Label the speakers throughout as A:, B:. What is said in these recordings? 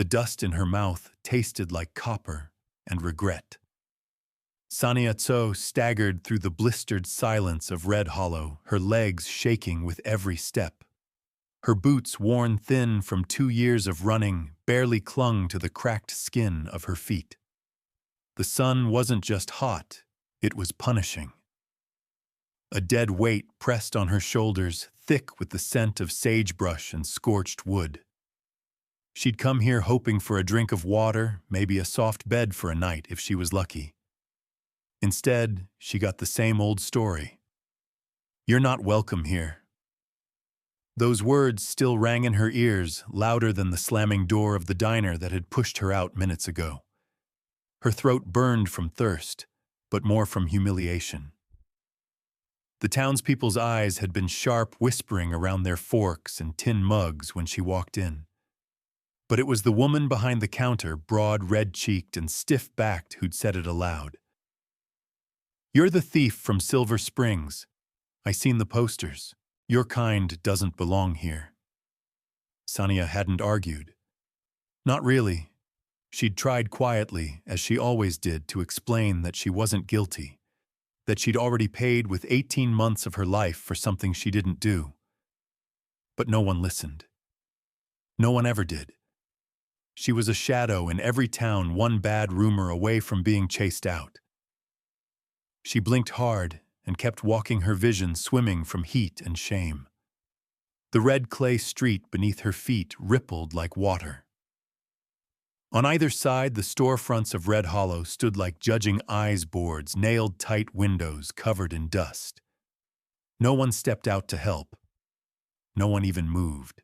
A: The dust in her mouth tasted like copper and regret. Sania Tso staggered through the blistered silence of Red Hollow, her legs shaking with every step. Her boots, worn thin from 2 years of running, barely clung to the cracked skin of her feet. The sun wasn't just hot, it was punishing. A dead weight pressed on her shoulders, thick with the scent of sagebrush and scorched wood. She'd come here hoping for a drink of water, maybe a soft bed for a night if she was lucky. Instead, she got the same old story. "You're not welcome here." Those words still rang in her ears, louder than the slamming door of the diner that had pushed her out minutes ago. Her throat burned from thirst, but more from humiliation. The townspeople's eyes had been sharp, whispering around their forks and tin mugs when she walked in. But it was the woman behind the counter, broad, red-cheeked, and stiff-backed, who'd said it aloud. "You're the thief from Silver Springs. I seen the posters. Your kind doesn't belong here." Sania hadn't argued. Not really. She'd tried quietly, as she always did, to explain that she wasn't guilty, that she'd already paid with 18 months of her life for something she didn't do. But no one listened. No one ever did. She was a shadow in every town, one bad rumor away from being chased out. She blinked hard and kept walking, her vision swimming from heat and shame. The red clay street beneath her feet rippled like water. On either side, the storefronts of Red Hollow stood like judging eyes boards, nailed tight windows covered in dust. No one stepped out to help. No one even moved.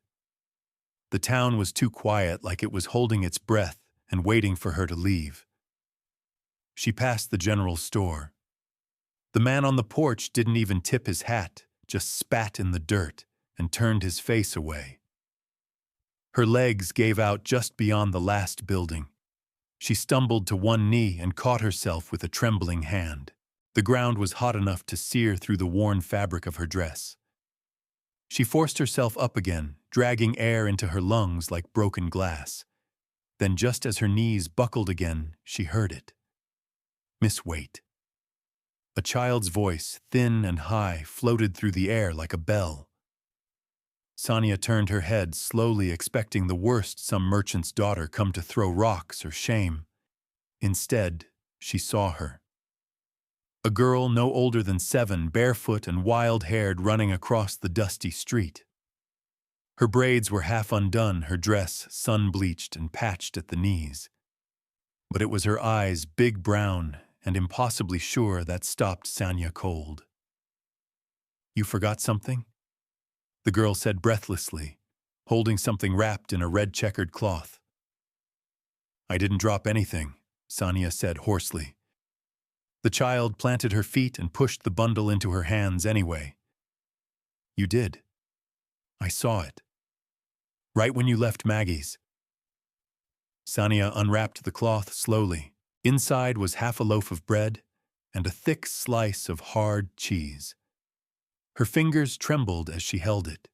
A: The town was too quiet, like it was holding its breath and waiting for her to leave. She passed the general store. The man on the porch didn't even tip his hat, just spat in the dirt and turned his face away. Her legs gave out just beyond the last building. She stumbled to one knee and caught herself with a trembling hand. The ground was hot enough to sear through the worn fabric of her dress. She forced herself up again, dragging air into her lungs like broken glass. Then, just as her knees buckled again, she heard it. "Miss Waite." A child's voice, thin and high, floated through the air like a bell. Sania turned her head slowly, expecting the worst, some merchant's daughter come to throw rocks or shame. Instead, she saw her. A girl no older than 7, barefoot and wild-haired, running across the dusty street. Her braids were half undone, her dress sun-bleached and patched at the knees. But it was her eyes, big brown and impossibly sure, that stopped Sania cold. "You forgot something?" the girl said breathlessly, holding something wrapped in a red-checkered cloth. "I didn't drop anything," Sania said hoarsely. The child planted her feet and pushed the bundle into her hands anyway. "You did. I saw it. Right when you left Maggie's." Sania unwrapped the cloth slowly. Inside was half a loaf of bread and a thick slice of hard cheese. Her fingers trembled as she held it.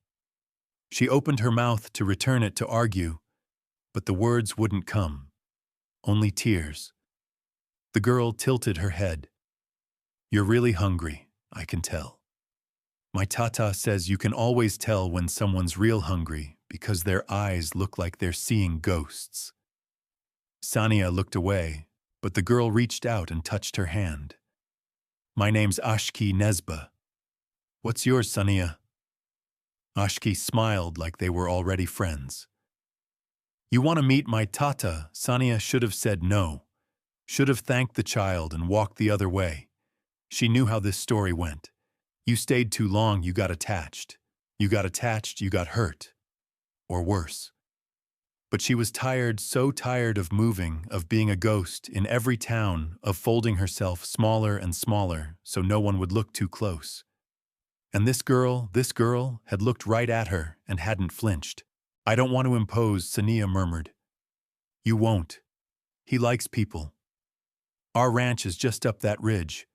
A: She opened her mouth to return it, to argue, but the words wouldn't come. Only tears. The girl tilted her head. "You're really hungry, I can tell. My tata says you can always tell when someone's real hungry because their eyes look like they're seeing ghosts." Sania looked away, but the girl reached out and touched her hand. "My name's Ashki Nesba. What's yours, Sania?" Ashki smiled like they were already friends. "You want to meet my tata?" Sania should have said no. Should have thanked the child and walked the other way. She knew how this story went. You stayed too long, you got attached. You got attached, you got hurt. Or worse. But she was tired, so tired of moving, of being a ghost in every town, of folding herself smaller and smaller so no one would look too close. And this girl had looked right at her and hadn't flinched. "I don't want to impose," Sania murmured. "You won't. He likes people. Our ranch is just up that ridge.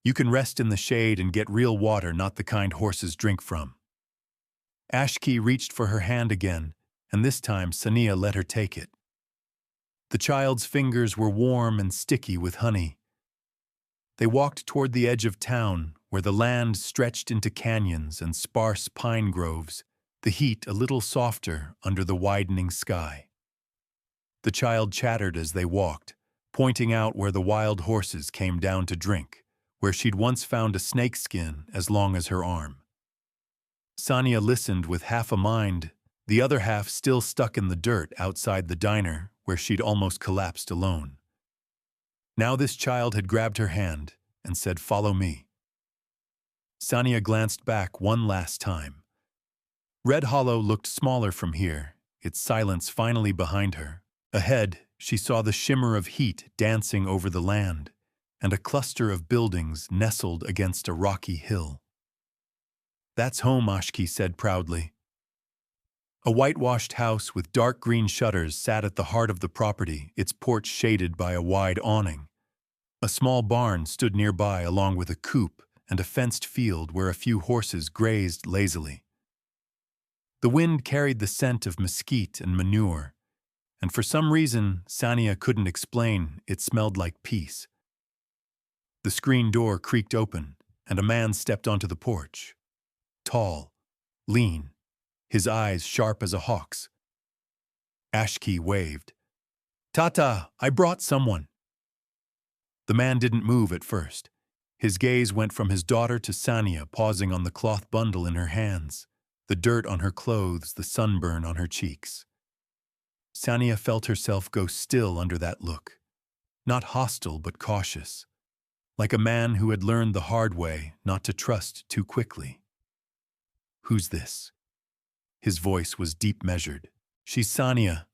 A: You can rest in the shade and get real water, not the kind horses drink from." Ashki reached for her hand again, and this time Sania let her take it. The child's fingers were warm and sticky with honey. They walked toward the edge of town, where the land stretched into canyons and sparse pine groves, the heat a little softer under the widening sky. The child chattered as they walked, pointing out where the wild horses came down to drink, where she'd once found a snakeskin as long as her arm. Sania listened with half a mind, the other half still stuck in the dirt outside the diner where she'd almost collapsed alone. Now this child had grabbed her hand and said, "Follow me." Sania glanced back one last time. Red Hollow looked smaller from here, its silence finally behind her. Ahead, she saw the shimmer of heat dancing over the land, and a cluster of buildings nestled against a rocky hill. "That's home," Ashki said proudly. A whitewashed house with dark green shutters sat at the heart of the property, its porch shaded by a wide awning. A small barn stood nearby along with a coop and a fenced field where a few horses grazed lazily. The wind carried the scent of mesquite and manure, and for some reason Sania couldn't explain, it smelled like peace. The screen door creaked open, and a man stepped onto the porch. Tall, lean, his eyes sharp as a hawk's. Ashki waved. "Tata, I brought someone." The man didn't move at first. His gaze went from his daughter to Sania, pausing on the cloth bundle in her hands, the dirt on her clothes, the sunburn on her cheeks. Sania felt herself go still under that look, not hostile but cautious, like a man who had learned the hard way not to trust too quickly. "Who's this?" His voice was deep measured. "She's Sania.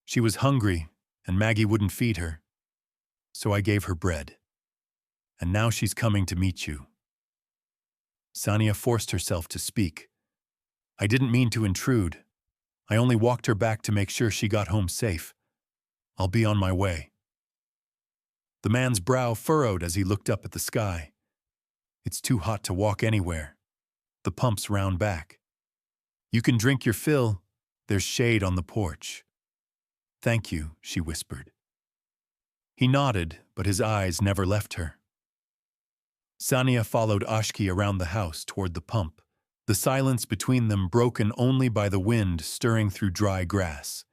A: She was hungry, and Maggie wouldn't feed her. So I gave her bread. And now she's coming to meet you." Sania forced herself to speak. "I didn't mean to intrude. I only walked her back to make sure she got home safe. I'll be on my way." The man's brow furrowed as he looked up at the sky. "It's too hot to walk anywhere." The pump's round back. "You can drink your fill. There's shade on the porch." "Thank you," she whispered. He nodded, but his eyes never left her. Sania followed Ashki around the house toward the pump, the silence between them broken only by the wind stirring through dry grass.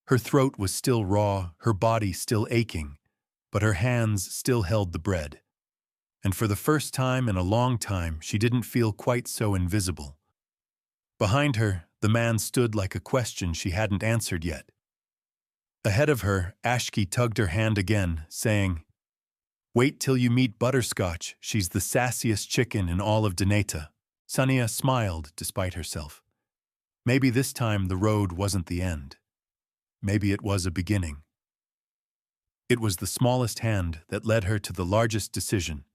A: Her throat was still raw, her body still aching, but her hands still held the bread. And for the first time in a long time, she didn't feel quite so invisible. Behind her, the man stood like a question she hadn't answered yet. Ahead of her, Ashki tugged her hand again, saying, "Wait till you meet Butterscotch. She's the sassiest chicken in all of Deneta." Sania smiled despite herself. Maybe this time the road wasn't the end. Maybe it was a beginning. It was the smallest hand that led her to the largest decision.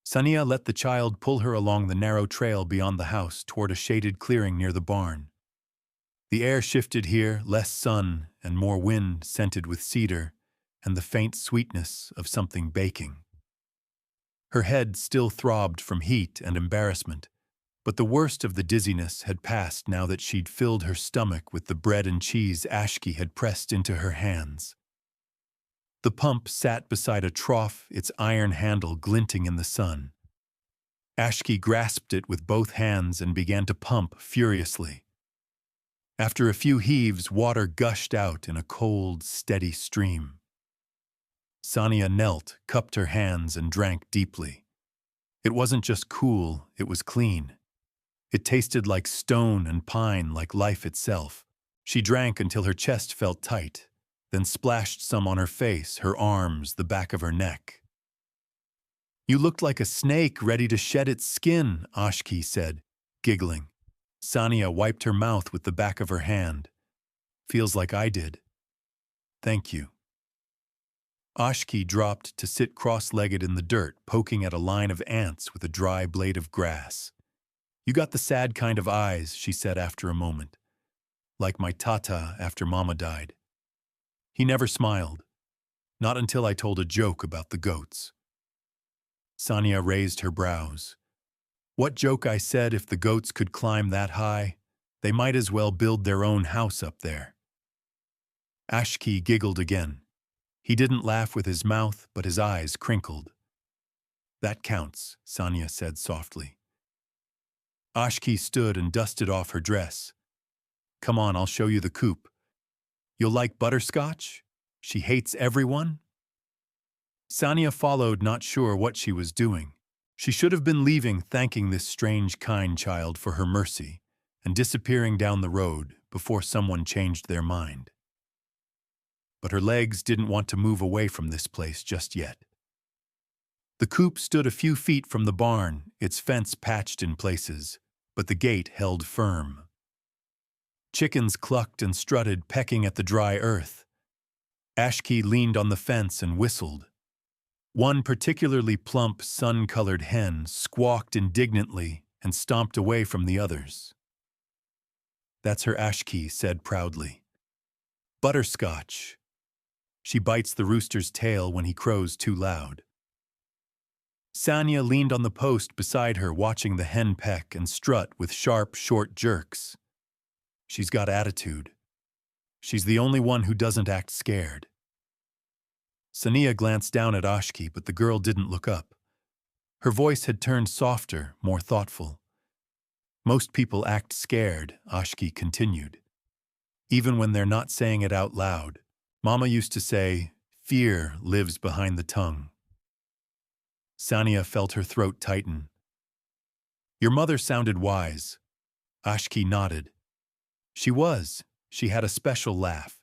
A: Sania let the child pull her along the narrow trail beyond the house toward a shaded clearing near the barn. The air shifted here, less sun and more wind scented with cedar and the faint sweetness of something baking. Her head still throbbed from heat and embarrassment, but the worst of the dizziness had passed now that she'd filled her stomach with the bread and cheese Ashki had pressed into her hands. The pump sat beside a trough, its iron handle glinting in the sun. Ashki grasped it with both hands and began to pump furiously. After a few heaves, water gushed out in a cold, steady stream. Sania knelt, cupped her hands, and drank deeply. It wasn't just cool, it was clean. It tasted like stone and pine, like life itself. She drank until her chest felt tight, then splashed some on her face, her arms, the back of her neck. "You looked like a snake ready to shed its skin," Ashki said, giggling. Sania wiped her mouth with the back of her hand. "Feels like I did." "Thank you." Ashki dropped to sit cross-legged in the dirt, poking at a line of ants with a dry blade of grass. "You got the sad kind of eyes," she said after a moment. "Like my tata after Mama died." He never smiled. Not until I told a joke about the goats. Sania raised her brows. "What joke?" I said. "If the goats could climb that high, they might as well build their own house up there." Ashki giggled again. He didn't laugh with his mouth, but his eyes crinkled. That counts, Sanya said softly. Ashki stood and dusted off her dress. Come on, I'll show you the coop. You'll like butterscotch? She hates everyone? Sanya followed, not sure what she was doing. She should have been leaving, thanking this strange, kind child for her mercy, and disappearing down the road before someone changed their mind. But her legs didn't want to move away from this place just yet. The coop stood a few feet from the barn, its fence patched in places, but the gate held firm. Chickens clucked and strutted, pecking at the dry earth. Ashki leaned on the fence and whistled. One particularly plump, sun-colored hen squawked indignantly and stomped away from the others. That's her, Ashki said proudly. Butterscotch. She bites the rooster's tail when he crows too loud. Sanya leaned on the post beside her, watching the hen peck and strut with sharp, short jerks. She's got attitude. She's the only one who doesn't act scared. Sania glanced down at Ashki, but the girl didn't look up. Her voice had turned softer, more thoughtful. Most people act scared, Ashki continued. Even when they're not saying it out loud. Mama used to say, fear lives behind the tongue. Sania felt her throat tighten. Your mother sounded wise. Ashki nodded. She was. She had a special laugh.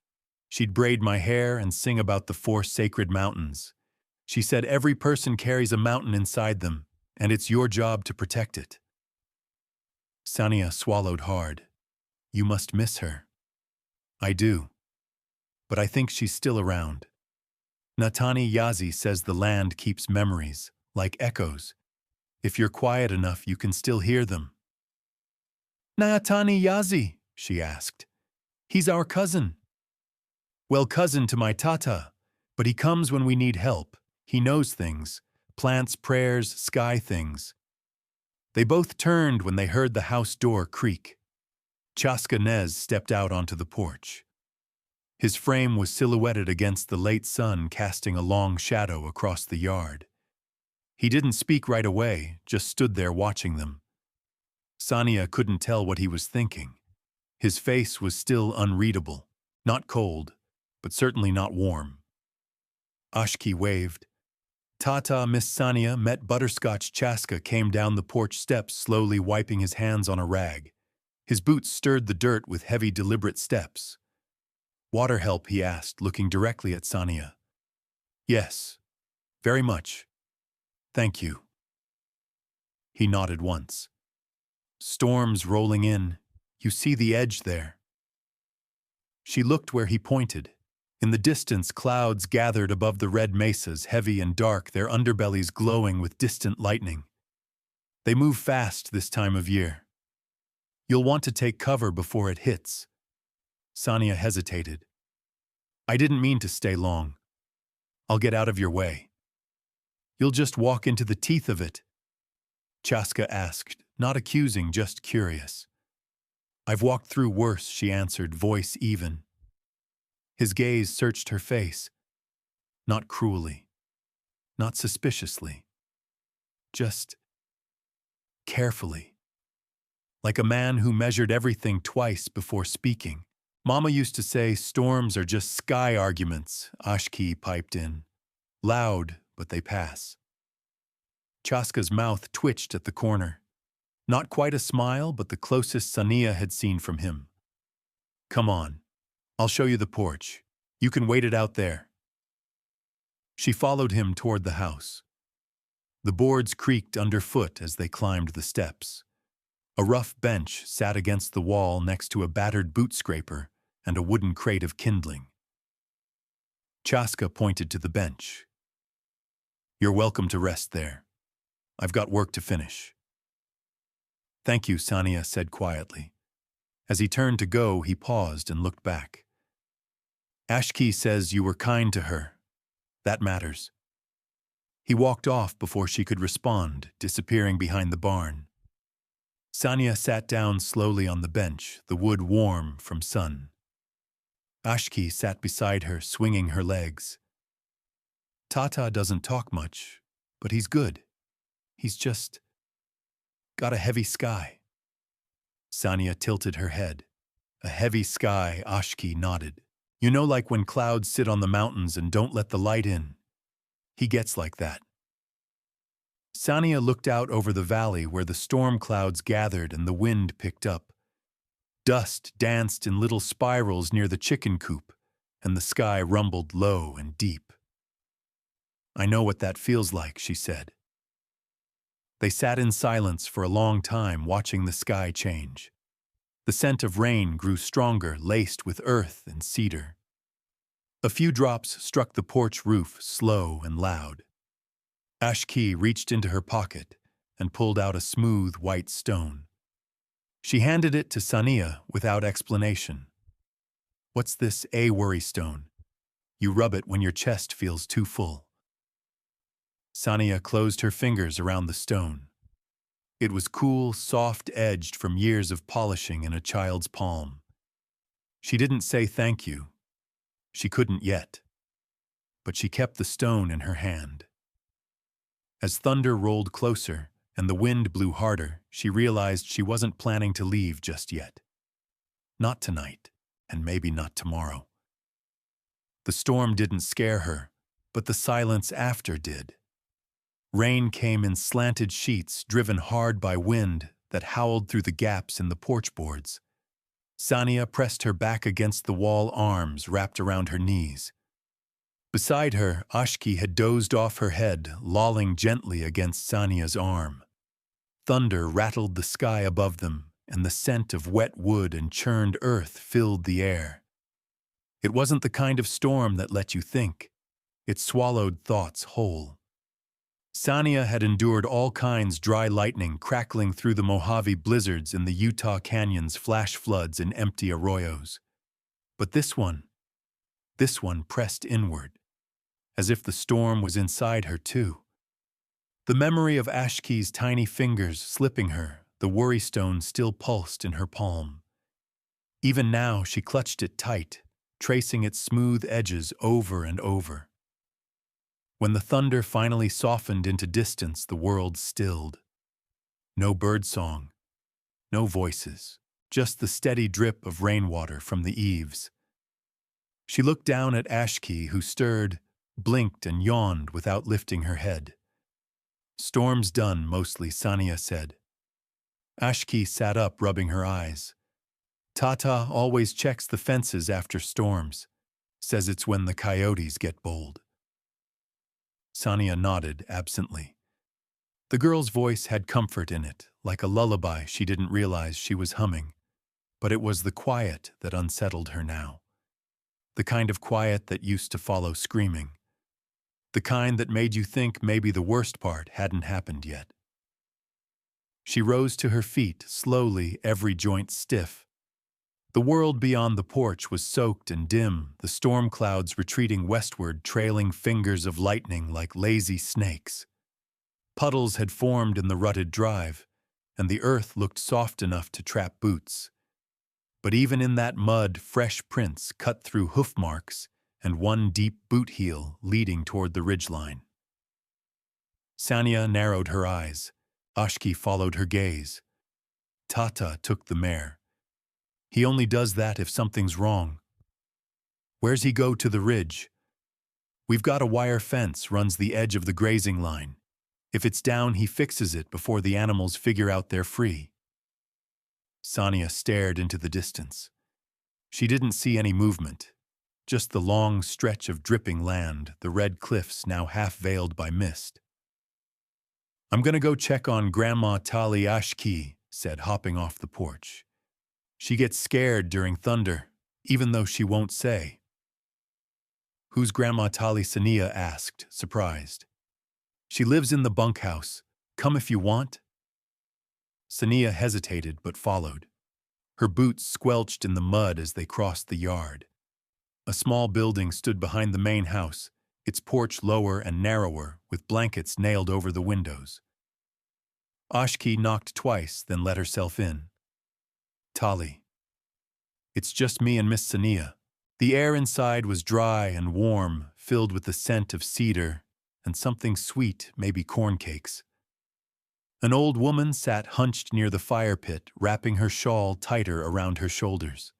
A: She'd braid my hair and sing about the 4 sacred mountains. She said every person carries a mountain inside them, and it's your job to protect it. Sania swallowed hard. You must miss her. I do. But I think she's still around. Natani Yazi says the land keeps memories, like echoes. If you're quiet enough, you can still hear them. Natani Yazi, she asked. He's our cousin. Well, cousin to my tata, but he comes when we need help. He knows things, plants, prayers, sky things. They both turned when they heard the house door creak. Chaska Nez stepped out onto the porch. His frame was silhouetted against the late sun, casting a long shadow across the yard. He didn't speak right away, just stood there watching them. Sania couldn't tell what he was thinking. His face was still unreadable, not cold, but certainly not warm. Ashki waved. Tata, Miss Sania, met Butterscotch. Chaska came down the porch steps, slowly wiping his hands on a rag. His boots stirred the dirt with heavy, deliberate steps. Water help, he asked, looking directly at Sania. Yes, very much. Thank you. He nodded once. Storms rolling in. You see the edge there. She looked where he pointed. In the distance, clouds gathered above the red mesas, heavy and dark, their underbellies glowing with distant lightning. They move fast this time of year. You'll want to take cover before it hits. Sania hesitated. I didn't mean to stay long. I'll get out of your way. You'll just walk into the teeth of it? Chaska asked, not accusing, just curious. I've walked through worse, she answered, voice even. His gaze searched her face. Not cruelly, not suspiciously, just carefully. Like a man who measured everything twice before speaking. Mama used to say storms are just sky arguments, Ashki piped in. Loud, but they pass. Chaska's mouth twitched at the corner. Not quite a smile, but the closest Sania had seen from him. Come on. I'll show you the porch. You can wait it out there. She followed him toward the house. The boards creaked underfoot as they climbed the steps. A rough bench sat against the wall next to a battered boot scraper and a wooden crate of kindling. Chaska pointed to the bench. You're welcome to rest there. I've got work to finish. Thank you, Sania said quietly. As he turned to go, he paused and looked back. Ashki says you were kind to her. That matters. He walked off before she could respond, disappearing behind the barn. Sania sat down slowly on the bench, the wood warm from sun. Ashki sat beside her, swinging her legs. Tata doesn't talk much, but he's good. He's just got a heavy sky. Sania tilted her head. A heavy sky, Ashki nodded. You know, like when clouds sit on the mountains and don't let the light in. He gets like that. Sania looked out over the valley where the storm clouds gathered and the wind picked up. Dust danced in little spirals near the chicken coop, and the sky rumbled low and deep. I know what that feels like, she said. They sat in silence for a long time, watching the sky change. The scent of rain grew stronger, laced with earth and cedar. A few drops struck the porch roof, slow and loud. Ashki reached into her pocket and pulled out a smooth white stone. She handed it to Sania without explanation. What's this worry stone? You rub it when your chest feels too full. Sania closed her fingers around the stone. It was cool, soft-edged from years of polishing in a child's palm. She didn't say thank you. She couldn't yet. But she kept the stone in her hand. As thunder rolled closer and the wind blew harder, she realized she wasn't planning to leave just yet. Not tonight, and maybe not tomorrow. The storm didn't scare her, but the silence after did. Rain came in slanted sheets driven hard by wind that howled through the gaps in the porch boards. Sania pressed her back against the wall, arms wrapped around her knees. Beside her, Ashki had dozed off her head, lolling gently against Sania's arm. Thunder rattled the sky above them, and the scent of wet wood and churned earth filled the air. It wasn't the kind of storm that let you think. It swallowed thoughts whole. Sania had endured all kinds dry lightning crackling through the Mojave blizzards in the Utah canyons, flash floods and empty arroyos. But this one pressed inward, as if the storm was inside her too. The memory of Ashki's tiny fingers slipping her, the worry stone still pulsed in her palm. Even now she clutched it tight, tracing its smooth edges over and over. When the thunder finally softened into distance, the world stilled. No birdsong, no voices, just the steady drip of rainwater from the eaves. She looked down at Ashki, who stirred, blinked, and yawned without lifting her head. Storm's done, mostly, Sania said. Ashki sat up, rubbing her eyes. Tata always checks the fences after storms, says it's when the coyotes get bold. Sania nodded absently. The girl's voice had comfort in it, like a lullaby she didn't realize she was humming. But it was the quiet that unsettled her now. The kind of quiet that used to follow screaming. The kind that made you think maybe the worst part hadn't happened yet. She rose to her feet, slowly, every joint stiff. The world beyond the porch was soaked and dim, the storm clouds retreating westward, trailing fingers of lightning like lazy snakes. Puddles had formed in the rutted drive, and the earth looked soft enough to trap boots. But even in that mud, fresh prints cut through hoof marks and one deep boot heel leading toward the ridgeline. Sania narrowed her eyes. Ashki followed her gaze. Tata took the mare. He only does that if something's wrong. Where's he go to the ridge? We've got a wire fence runs the edge of the grazing line. If it's down, he fixes it before the animals figure out they're free. Sania stared into the distance. She didn't see any movement, just the long stretch of dripping land, the red cliffs now half veiled by mist. I'm gonna go check on Grandma Tali Ashki, said, hopping off the porch. She gets scared during thunder, even though she won't say. Who's Grandma Tali? Sania asked, surprised. She lives in the bunkhouse. Come if you want. Sania hesitated but followed. Her boots squelched in the mud as they crossed the yard. A small building stood behind the main house, its porch lower and narrower, with blankets nailed over the windows. Ashki knocked twice, then let herself in. Tali. It's just me and Miss Sania. The air inside was dry and warm, filled with the scent of cedar and something sweet, maybe corn cakes. An old woman sat hunched near the fire pit, wrapping her shawl tighter around her shoulders.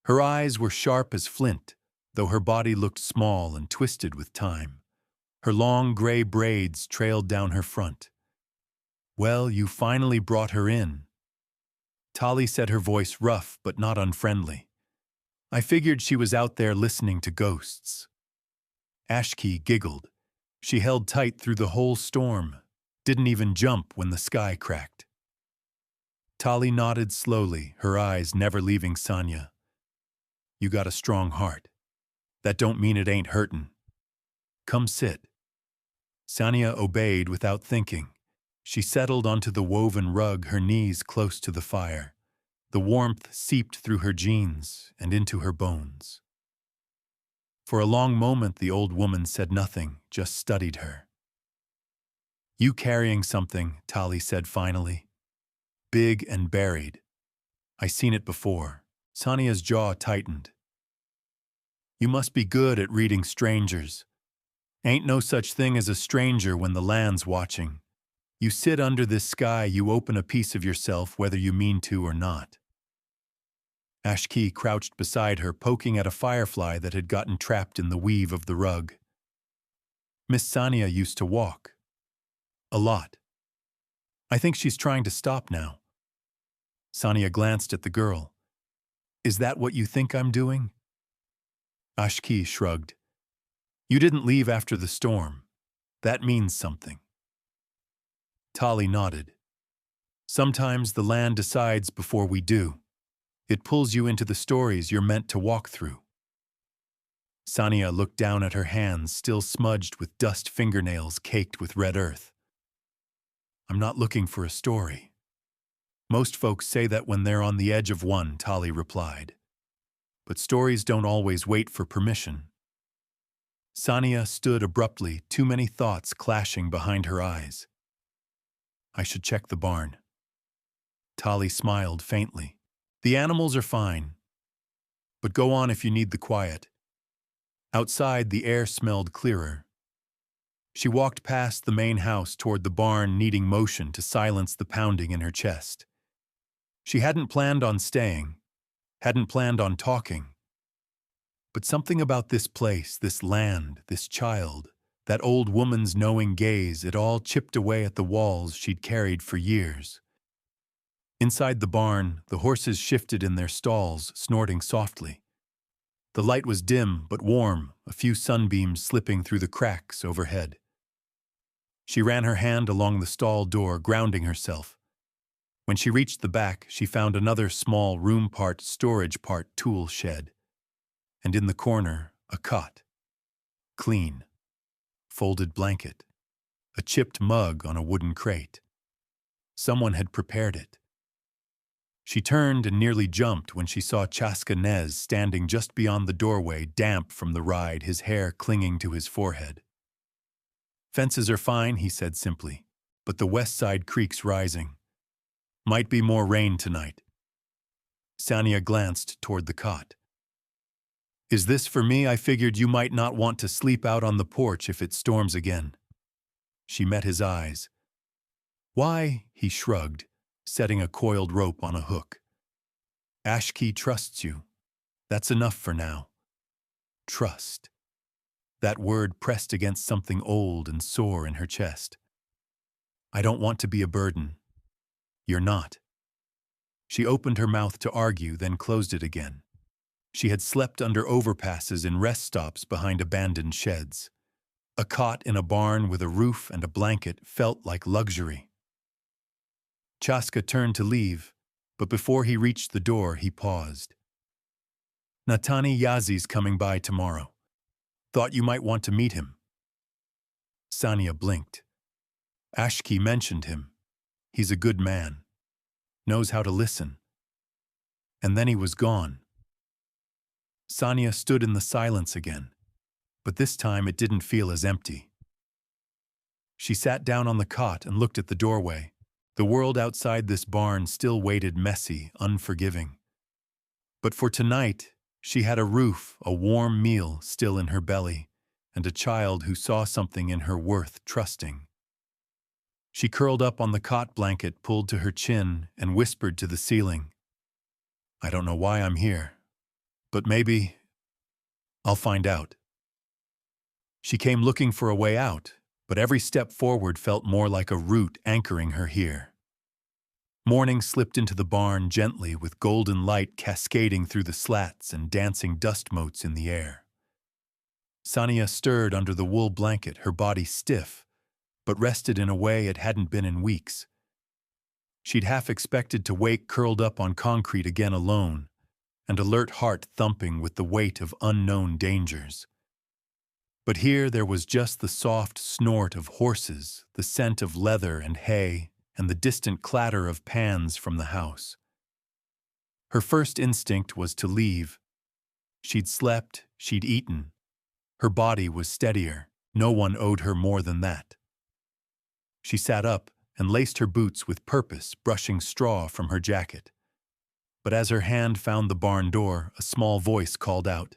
A: Her eyes were sharp as flint, though her body looked small and twisted with time. Her long gray braids trailed down her front. "Well, you finally brought her in." Tali said, her voice rough but not unfriendly. "I figured she was out there listening to ghosts." Ashki giggled. She held tight through the whole storm, didn't even jump when the sky cracked. Tali nodded slowly, her eyes never leaving Sanya. "You got a strong heart. That don't mean it ain't hurtin'. Come sit." Sanya obeyed without thinking. She settled onto the woven rug, her knees close to the fire. The warmth seeped through her jeans and into her bones. For a long moment the old woman said nothing, just studied her. "You carrying something," Tali said finally. "Big and buried. I seen it before." Sanya's jaw tightened. "You must be good at reading strangers. Ain't no such thing as a stranger when the land's watching. You sit under this sky, you open a piece of yourself whether you mean to or not." Ashki crouched beside her, poking at a firefly that had gotten trapped in the weave of the rug. "Miss Sanya used to walk. A lot. I think she's trying to stop now." Sanya glanced at the girl. "Is that what you think I'm doing?" Ashki shrugged. "You didn't leave after the storm. That means something." Tali nodded. "Sometimes the land decides before we do. It pulls you into the stories you're meant to walk through." Sanya looked down at her hands, still smudged with dust, fingernails caked with red earth. "I'm not looking for a story." "Most folks say that when they're on the edge of one," Tali replied. "But stories don't always wait for permission." Sanya stood abruptly, too many thoughts clashing behind her eyes. "I should check the barn." Tali smiled faintly. "The animals are fine. But go on if you need the quiet." Outside, the air smelled clearer. She walked past the main house toward the barn, needing motion to silence the pounding in her chest. She hadn't planned on staying, hadn't planned on talking. But something about this place, this land, this child, that old woman's knowing gaze, it all chipped away at the walls she'd carried for years. Inside the barn, the horses shifted in their stalls, snorting softly. The light was dim but warm, a few sunbeams slipping through the cracks overhead. She ran her hand along the stall door, grounding herself. When she reached the back, she found another small room part, storage part, tool shed. And in the corner, a cot. Clean. Folded blanket. A chipped mug on a wooden crate. Someone had prepared it. She turned and nearly jumped when she saw Chaska Nez standing just beyond the doorway, damp from the ride, his hair clinging to his forehead. "Fences are fine," he said simply, "but the west side creek's rising. Might be more rain tonight." Sanya glanced toward the cot. "Is this for me? I figured you might not want to sleep out on the porch if it storms again." She met his eyes. "Why?" he shrugged, setting a coiled rope on a hook. "Ashki trusts you. That's enough for now." Trust. That word pressed against something old and sore in her chest. "I don't want to be a burden." "You're not." She opened her mouth to argue, then closed it again. She had slept under overpasses in rest stops behind abandoned sheds. A cot in a barn with a roof and a blanket felt like luxury. Chaska turned to leave, but before he reached the door, he paused. "Natani Yazi's coming by tomorrow. Thought you might want to meet him." Sanya blinked. Ashki mentioned him. He's a good man. Knows how to listen. And then he was gone. Sanya stood in the silence again, but this time it didn't feel as empty. She sat down on the cot and looked at the doorway. The world outside this barn still waited, messy, unforgiving. But for tonight, She had a roof, a warm meal still in her belly, and a child who saw something in her worth trusting. She curled up on the cot blanket pulled to her chin and whispered to the ceiling, "I don't know why I'm here, but maybe I'll find out." She came looking for a way out, but every step forward felt more like a root anchoring her here. Morning slipped into the barn gently with golden light cascading through the slats and dancing dust motes in the air. Sania stirred under the wool blanket, her body stiff, but rested in a way it hadn't been in weeks. She'd half expected to wake curled up on concrete again alone, an alert heart thumping with the weight of unknown dangers. But here there was just the soft snort of horses, the scent of leather and hay, and the distant clatter of pans from the house. Her first instinct was to leave. She'd slept, she'd eaten. Her body was steadier. No one owed her more than that. She sat up and laced her boots with purpose, brushing straw from her jacket. But as her hand found the barn door, a small voice called out,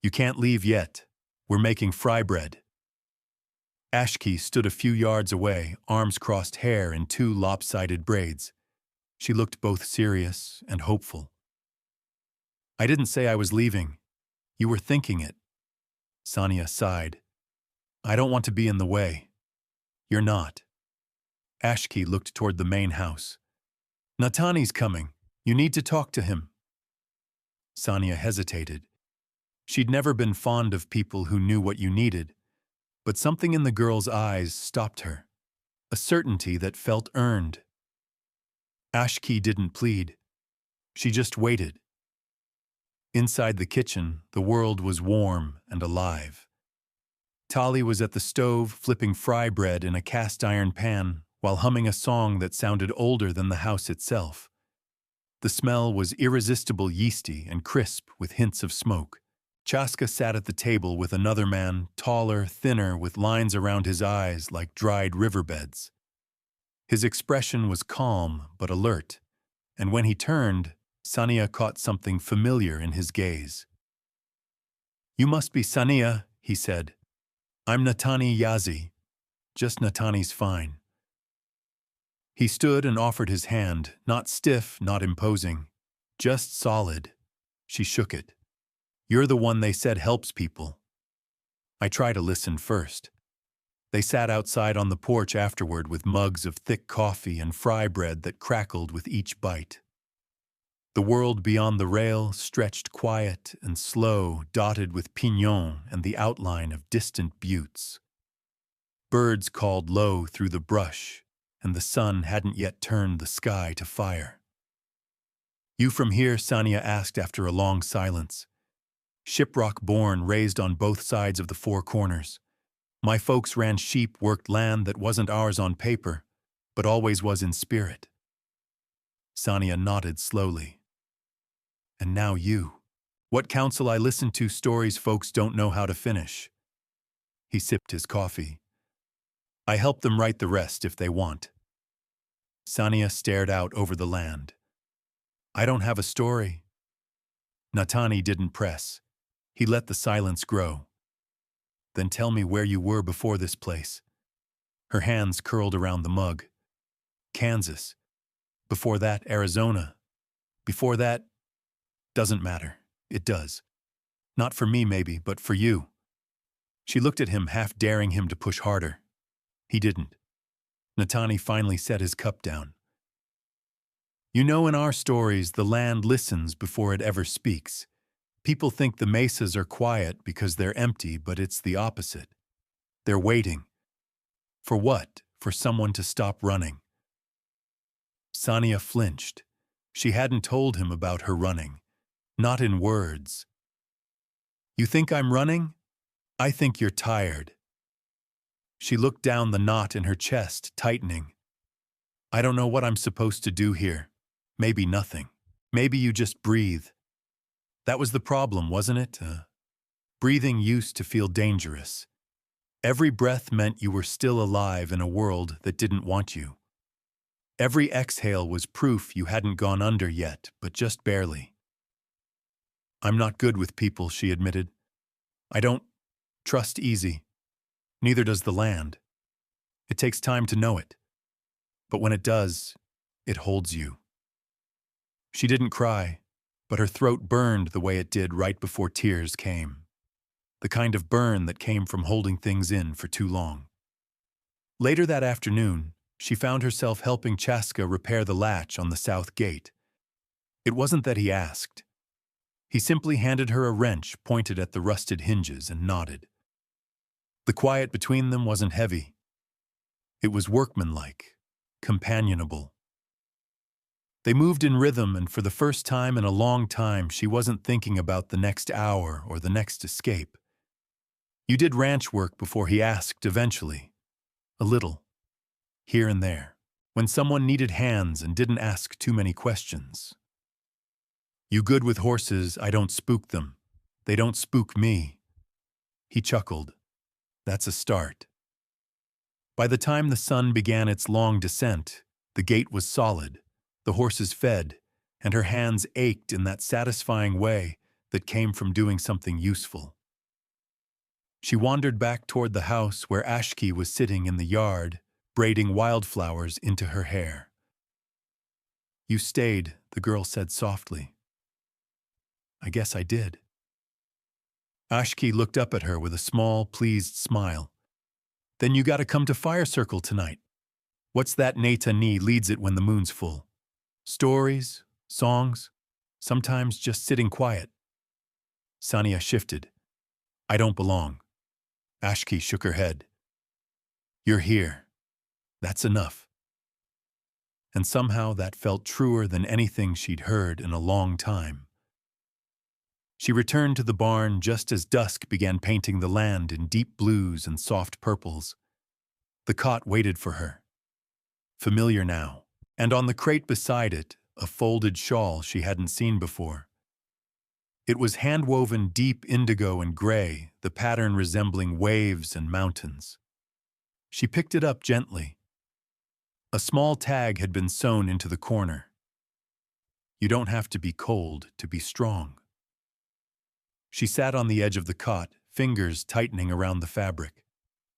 A: "You can't leave yet. We're making fry bread." Ashki stood a few yards away, arms crossed, hair in two lopsided braids. She looked both serious and hopeful. "I didn't say I was leaving. You were thinking it." Sania sighed. "I don't want to be in the way." "You're not." Ashki looked toward the main house. "Natani's coming. You need to talk to him." Sania hesitated. She'd never been fond of people who knew what you needed, but something in the girl's eyes stopped her, a certainty that felt earned. Ashki didn't plead. She just waited. Inside the kitchen, the world was warm and alive. Tali was at the stove flipping fry bread in a cast-iron pan while humming a song that sounded older than the house itself. The smell was irresistible, yeasty and crisp with hints of smoke. Chaska sat at the table with another man, taller, thinner, with lines around his eyes like dried riverbeds. His expression was calm but alert, and when he turned, Sania caught something familiar in his gaze. "You must be Sania," he said. "I'm Natani Yazi. Just Natani's fine." He stood and offered his hand, not stiff, not imposing, just solid. She shook it. "You're the one they said helps people." I try to listen first. They sat outside on the porch afterward with mugs of thick coffee and fry bread that crackled with each bite. The world beyond the rail stretched quiet and slow, dotted with pignons and the outline of distant buttes. Birds called low through the brush, and the sun hadn't yet turned the sky to fire. "You from here?" Sania asked after a long silence. "Shiprock born, raised on both sides of the four corners. My folks ran sheep, worked land that wasn't ours on paper, but always was in spirit." Sania nodded slowly. "And now you. What counsel I listen to, stories folks don't know how to finish." He sipped his coffee. "I help them write the rest if they want." Sania stared out over the land. "I don't have a story." Natani didn't press. He let the silence grow. "Then tell me where you were before this place." Her hands curled around the mug. "Kansas. Before that, Arizona. Before that, doesn't matter. It does. Not for me, maybe, but for you." She looked at him, half daring him to push harder. He didn't. Natani finally set his cup down. "You know, in our stories, the land listens before it ever speaks. People think the mesas are quiet because they're empty, but it's the opposite. They're waiting. For what? For someone to stop running." Sania flinched. She hadn't told him about her running. Not in words. "You think I'm running? I think you're tired." She looked down, the knot in her chest tightening. "I don't know what I'm supposed to do here. Maybe nothing. Maybe you just breathe." That was the problem, wasn't it? Breathing used to feel dangerous. Every breath meant you were still alive in a world that didn't want you. Every exhale was proof you hadn't gone under yet, but just barely. I'm not good with people, she admitted. I don't trust easy. Neither does the land. It takes time to know it. But when it does, it holds you. She didn't cry, but her throat burned the way it did right before tears came. The kind of burn that came from holding things in for too long. Later that afternoon, she found herself helping Chaska repair the latch on the south gate. It wasn't that he asked. He simply handed her a wrench pointed at the rusted hinges and nodded. The quiet between them wasn't heavy. It was workmanlike, companionable. They moved in rhythm, and for the first time in a long time, she wasn't thinking about the next hour or the next escape. You did ranch work before, he asked eventually. A little. Here and there. When someone needed hands and didn't ask too many questions. You good with horses, I don't spook them. They don't spook me. He chuckled. That's a start. By the time the sun began its long descent, the gate was solid, the horses fed, and her hands ached in that satisfying way that came from doing something useful. She wandered back toward the house where Ashki was sitting in the yard, braiding wildflowers into her hair. You stayed, the girl said softly. I guess I did. Ashki looked up at her with a small, pleased smile. Then you gotta come to Fire Circle tonight. What's that Neta Ni leads it when the moon's full? Stories, songs, sometimes just sitting quiet. Sania shifted. I don't belong. Ashki shook her head. You're here. That's enough. And somehow that felt truer than anything she'd heard in a long time. She returned to the barn just as dusk began painting the land in deep blues and soft purples. The cot waited for her. Familiar now, and on the crate beside it, a folded shawl she hadn't seen before. It was hand-woven deep indigo and gray, the pattern resembling waves and mountains. She picked it up gently. A small tag had been sewn into the corner. You don't have to be cold to be strong. She sat on the edge of the cot, fingers tightening around the fabric.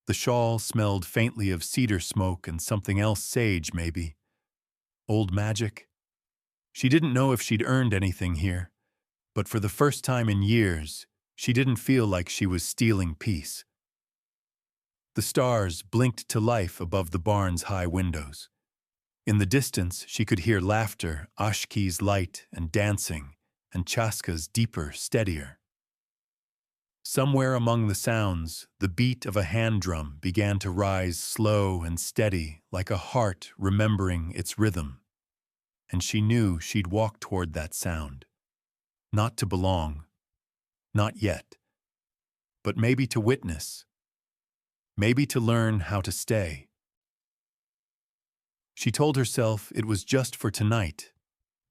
A: The shawl smelled faintly of cedar smoke and something else, sage maybe. Old magic? She didn't know if she'd earned anything here, but for the first time in years, she didn't feel like she was stealing peace. The stars blinked to life above the barn's high windows. In the distance, she could hear laughter, Ashki's light and dancing, and Chaska's deeper, steadier. Somewhere among the sounds, the beat of a hand drum began to rise slow and steady, like a heart remembering its rhythm. And she knew she'd walk toward that sound. Not to belong. Not yet. But maybe to witness. Maybe to learn how to stay. She told herself it was just for tonight,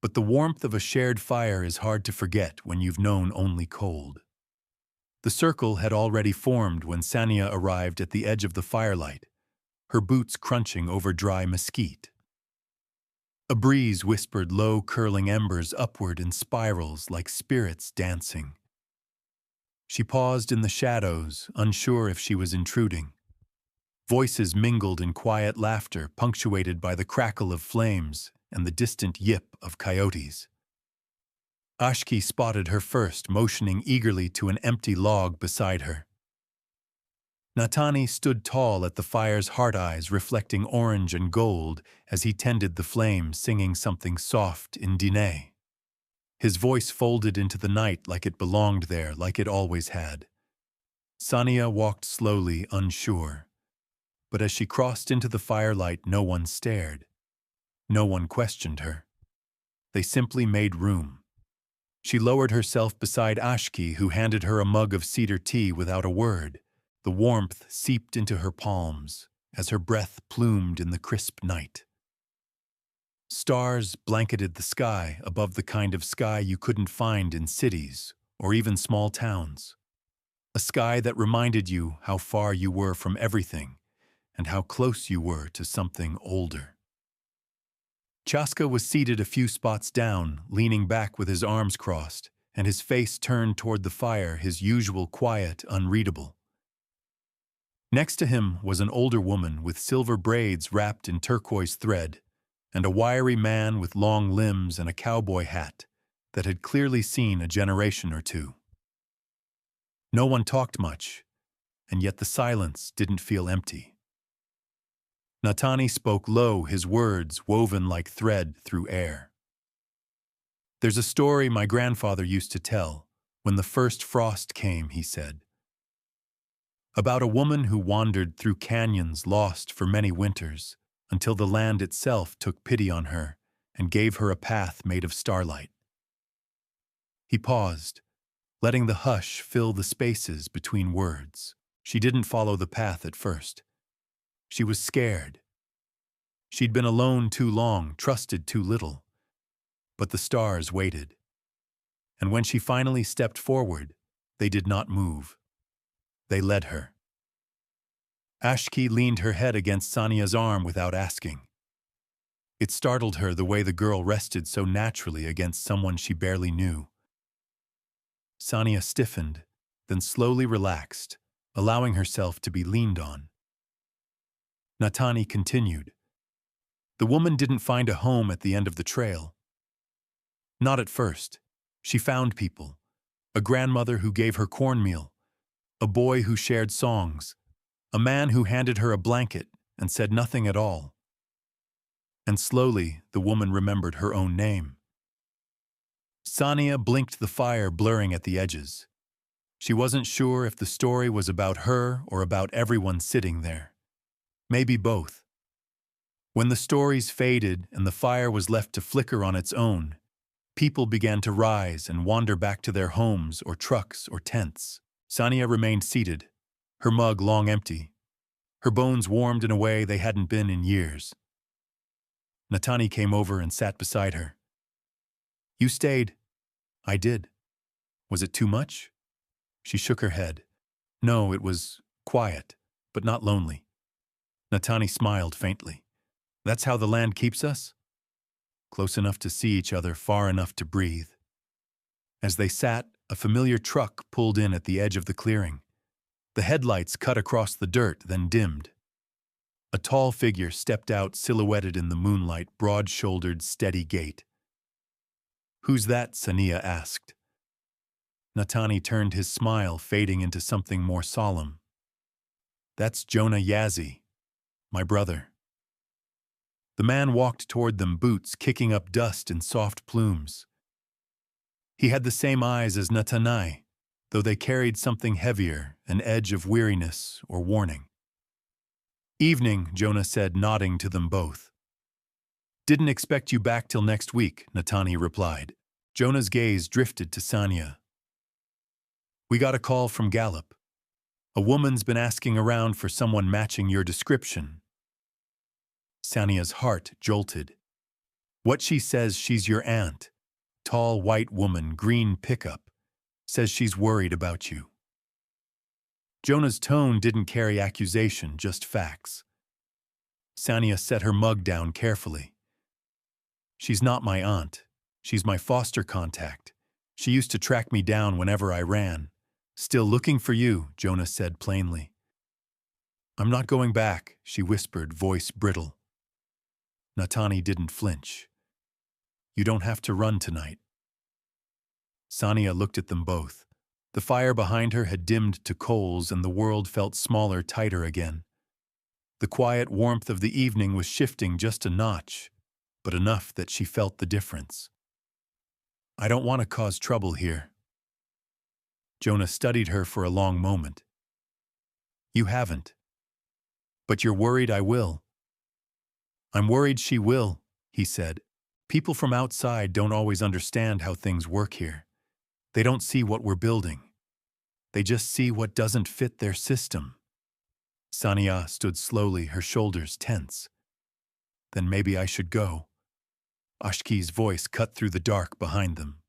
A: but the warmth of a shared fire is hard to forget when you've known only cold. The circle had already formed when Sania arrived at the edge of the firelight, her boots crunching over dry mesquite. A breeze whispered low curling embers upward in spirals like spirits dancing. She paused in the shadows, unsure if she was intruding. Voices mingled in quiet laughter, punctuated by the crackle of flames and the distant yip of coyotes. Ashki spotted her first, motioning eagerly to an empty log beside her. Natani stood tall at the fire's heart eyes reflecting orange and gold as he tended the flame, singing something soft in Diné. His voice folded into the night like it belonged there, like it always had. Sania walked slowly, unsure. But as she crossed into the firelight, no one stared. No one questioned her. They simply made room. She lowered herself beside Ashki, who handed her a mug of cedar tea without a word. The warmth seeped into her palms as her breath plumed in the crisp night. Stars blanketed the sky above the kind of sky you couldn't find in cities or even small towns. A sky that reminded you how far you were from everything and how close you were to something older. Chaska was seated a few spots down, leaning back with his arms crossed, and his face turned toward the fire, his usual quiet, unreadable. Next to him was an older woman with silver braids wrapped in turquoise thread, and a wiry man with long limbs and a cowboy hat that had clearly seen a generation or two. No one talked much, and yet the silence didn't feel empty. Natani spoke low, his words woven like thread through air. "There's a story my grandfather used to tell when the first frost came," he said. "About a woman who wandered through canyons lost for many winters until the land itself took pity on her and gave her a path made of starlight." He paused, letting the hush fill the spaces between words. She didn't follow the path at first. She was scared. She'd been alone too long, trusted too little. But the stars waited. And when she finally stepped forward, they did not move. They led her. Ashki leaned her head against Sania's arm without asking. It startled her the way the girl rested so naturally against someone she barely knew. Sania stiffened, then slowly relaxed, allowing herself to be leaned on. Natani continued. The woman didn't find a home at the end of the trail. Not at first. She found people. A grandmother who gave her cornmeal. A boy who shared songs. A man who handed her a blanket and said nothing at all. And slowly, the woman remembered her own name. Sania blinked, the fire blurring at the edges. She wasn't sure if the story was about her or about everyone sitting there. Maybe both. When the stories faded and the fire was left to flicker on its own, people began to rise and wander back to their homes or trucks or tents. Sania remained seated, her mug long empty. Her bones warmed in a way they hadn't been in years. Natani came over and sat beside her. "You stayed." "I did." "Was it too much?" She shook her head. "No, it was quiet, but not lonely." Natani smiled faintly. "That's how the land keeps us?" Close enough to see each other, far enough to breathe. As they sat, a familiar truck pulled in at the edge of the clearing. The headlights cut across the dirt, then dimmed. A tall figure stepped out, silhouetted in the moonlight, broad-shouldered, steady gait. "Who's that?" Sania asked. Natani turned, his smile fading into something more solemn. "That's Jonah Yazzie, my brother." The man walked toward them, boots kicking up dust in soft plumes. He had the same eyes as Natani, though they carried something heavier, an edge of weariness or warning. "Evening," Jonah said, nodding to them both. "Didn't expect you back till next week," Natani replied. Jonah's gaze drifted to Sania. "We got a call from Gallup. A woman's been asking around for someone matching your description." Sania's heart jolted. "What she says, she's your aunt. Tall white woman, green pickup. Says she's worried about you." Jonah's tone didn't carry accusation, just facts. Sania set her mug down carefully. "She's not my aunt. She's my foster contact. She used to track me down whenever I ran. Still looking for you," Jonah said plainly. "I'm not going back," she whispered, voice brittle. Natani didn't flinch. "You don't have to run tonight." Sania looked at them both. The fire behind her had dimmed to coals and the world felt smaller, tighter again. The quiet warmth of the evening was shifting just a notch, but enough that she felt the difference. "I don't want to cause trouble here." Jonah studied her for a long moment. "You haven't. But you're worried I will." "I'm worried she will," he said. "People from outside don't always understand how things work here. They don't see what we're building. They just see what doesn't fit their system." Sania stood slowly, her shoulders tense. "Then maybe I should go." Ashki's voice cut through the dark behind them.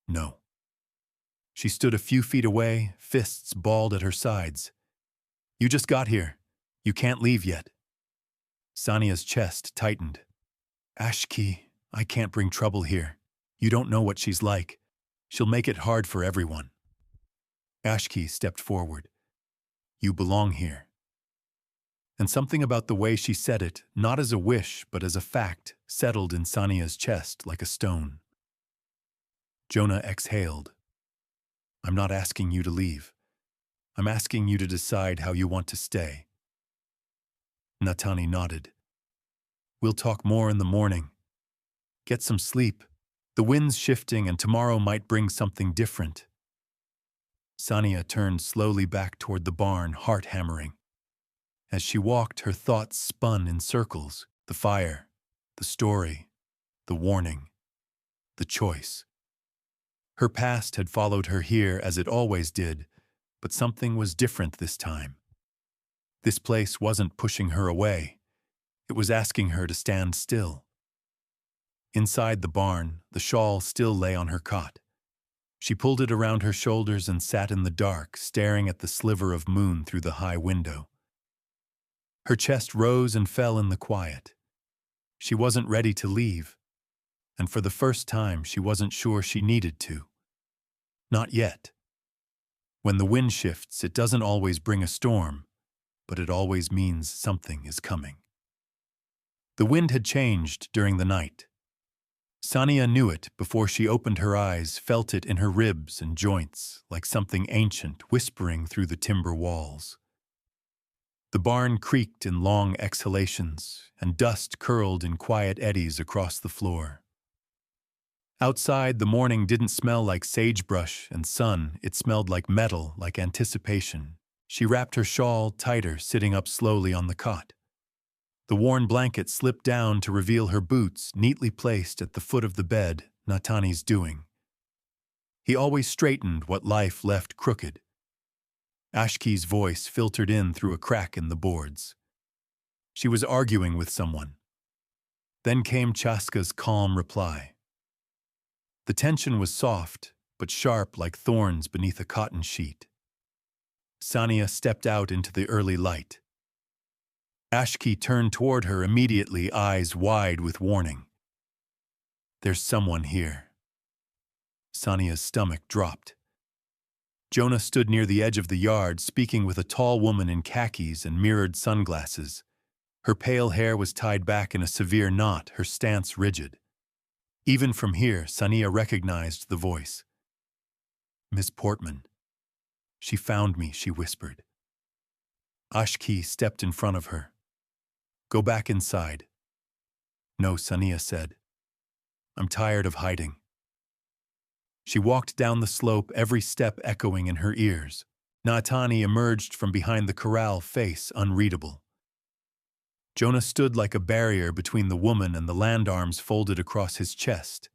A: "No." She stood a few feet away, fists balled at her sides. "You just got here. You can't leave yet." Sania's chest tightened. "Ashki, I can't bring trouble here. You don't know what she's like." She'll make it hard for everyone. Ashki stepped forward. You belong here. And something about the way she said it, not as a wish but as a fact, settled in Sania's chest like a stone. Jonah exhaled. I'm not asking you to leave. I'm asking you to decide how you want to stay. Natani nodded. We'll talk more in the morning. Get some sleep. The wind's shifting and tomorrow might bring something different. Sania turned slowly back toward the barn, heart hammering. As she walked, her thoughts spun in circles. The fire, the story, the warning, the choice. Her past had followed her here as it always did, but something was different this time. This place wasn't pushing her away. It was asking her to stand still. Inside the barn, the shawl still lay on her cot. She pulled it around her shoulders and sat in the dark, staring at the sliver of moon through the high window. Her chest rose and fell in the quiet. She wasn't ready to leave, and for the first time she wasn't sure she needed to. Not yet. When the wind shifts, it doesn't always bring a storm, but it always means something is coming. The wind had changed during the night. Sania knew it before she opened her eyes, felt it in her ribs and joints, like something ancient whispering through the timber walls. The barn creaked in long exhalations, and dust curled in quiet eddies across the floor. Outside, the morning didn't smell like sagebrush and sun, it smelled like metal, like anticipation. She wrapped her shawl tighter, sitting up slowly on the cot. The worn blanket slipped down to reveal her boots, neatly placed at the foot of the bed, Natani's doing. He always straightened what life left crooked. Ashki's voice filtered in through a crack in the boards. She was arguing with someone. Then came Chaska's calm reply. The tension was soft, but sharp like thorns beneath a cotton sheet. Sania stepped out into the early light. Ashki turned toward her immediately, eyes wide with warning. There's someone here. Sania's stomach dropped. Jonah stood near the edge of the yard, speaking with a tall woman in khakis and mirrored sunglasses. Her pale hair was tied back in a severe knot, her stance rigid. Even from here, Sania recognized the voice. Miss Portman. She found me, she whispered. Ashki stepped in front of her. Go back inside. No, Sania said. I'm tired of hiding. She walked down the slope, every step echoing in her ears. Natani emerged from behind the corral, face unreadable. Jonah stood like a barrier between the woman and the land arms folded across his chest.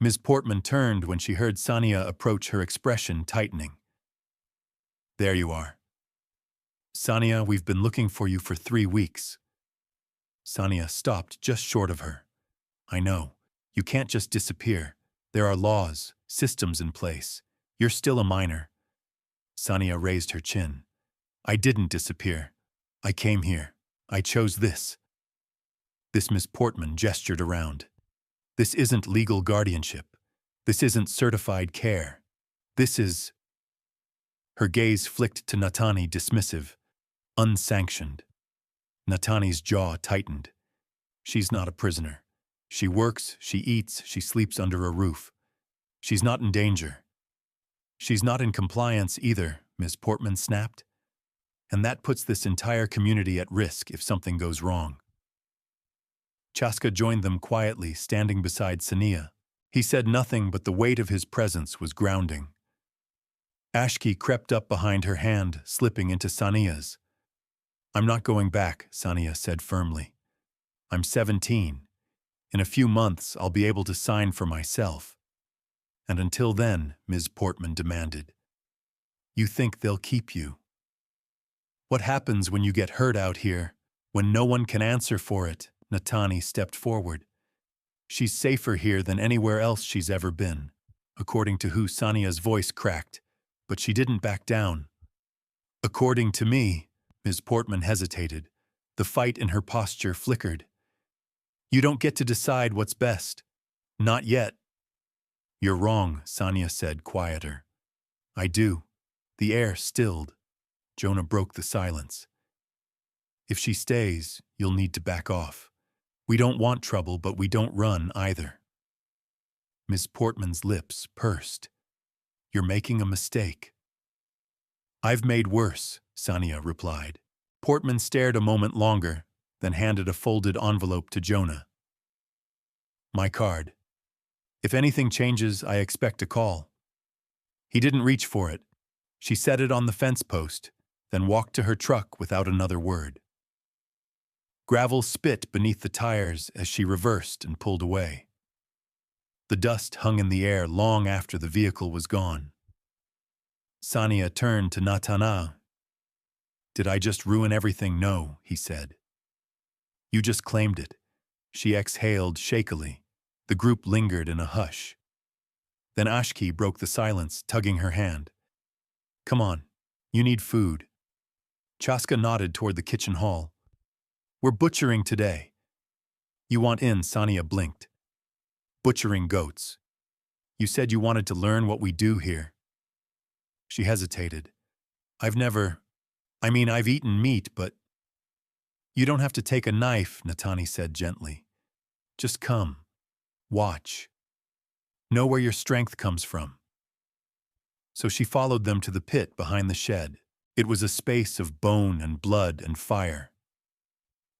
A: Ms. Portman turned when she heard Sania approach, her expression tightening. There you are. Sania, we've been looking for you for 3 weeks. Sania stopped just short of her. I know. You can't just disappear. There are laws, systems in place. You're still a minor. Sania raised her chin. I didn't disappear. I came here. I chose this. This Miss Portman gestured around. This isn't legal guardianship. This isn't certified care. This is... Her gaze flicked to Natani, dismissive. Unsanctioned. Natani's jaw tightened. She's not a prisoner. She works, she eats, she sleeps under a roof. She's not in danger. She's not in compliance either, Ms. Portman snapped. And that puts this entire community at risk if something goes wrong. Chaska joined them quietly, standing beside Sania. He said nothing, but the weight of his presence was grounding. Ashki crept up behind her hand, slipping into Sania's. I'm not going back, Sania said firmly. I'm 17. In a few months, I'll be able to sign for myself. And until then, Ms. Portman demanded. You think they'll keep you? What happens when you get hurt out here, when no one can answer for it? Natani stepped forward. She's safer here than anywhere else she's ever been, according to who Sania's voice cracked, but she didn't back down. According to me, Ms. Portman hesitated. The fight in her posture flickered. You don't get to decide what's best. Not yet. You're wrong, Sanya said, quieter. I do. The air stilled. Jonah broke the silence. If she stays, you'll need to back off. We don't want trouble, but we don't run either. Miss Portman's lips pursed. You're making a mistake. I've made worse, Sanya replied. Portman stared a moment longer, then handed a folded envelope to Jonah. My card. If anything changes, I expect a call. He didn't reach for it. She set it on the fence post, then walked to her truck without another word. Gravel spit beneath the tires as she reversed and pulled away. The dust hung in the air long after the vehicle was gone. Sanya turned to Natana. Did I just ruin everything? No, he said. You just claimed it. She exhaled shakily. The group lingered in a hush. Then Ashki broke the silence, tugging her hand. Come on, you need food. Chaska nodded toward the kitchen hall. We're butchering today. You want in, Sanya blinked. Butchering goats. You said you wanted to learn what we do here. She hesitated. I've eaten meat, but... You don't have to take a knife, Natani said gently. Just come. Watch. Know where your strength comes from. So she followed them to the pit behind the shed. It was a space of bone and blood and fire.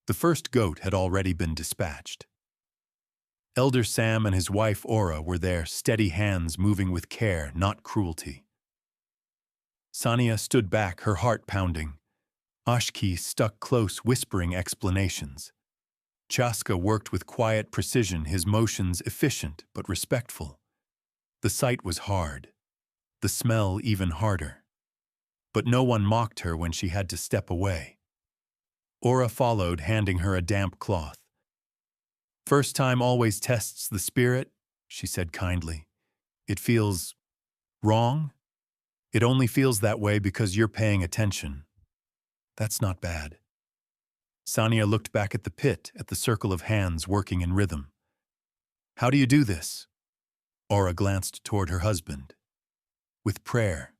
A: The first goat had already been dispatched. Elder Sam and his wife Ora were there, steady hands moving with care, not cruelty. Sanya stood back, her heart pounding. Ashki stuck close, whispering explanations. Chaska worked with quiet precision, his motions efficient but respectful. The sight was hard, the smell even harder. But no one mocked her when she had to step away. Ora followed, handing her a damp cloth. First time always tests the spirit, she said kindly. It feels wrong. It only feels that way because you're paying attention. That's not bad. Sanya looked back at the pit, at the circle of hands working in rhythm. How do you do this? Ora glanced toward her husband. With prayer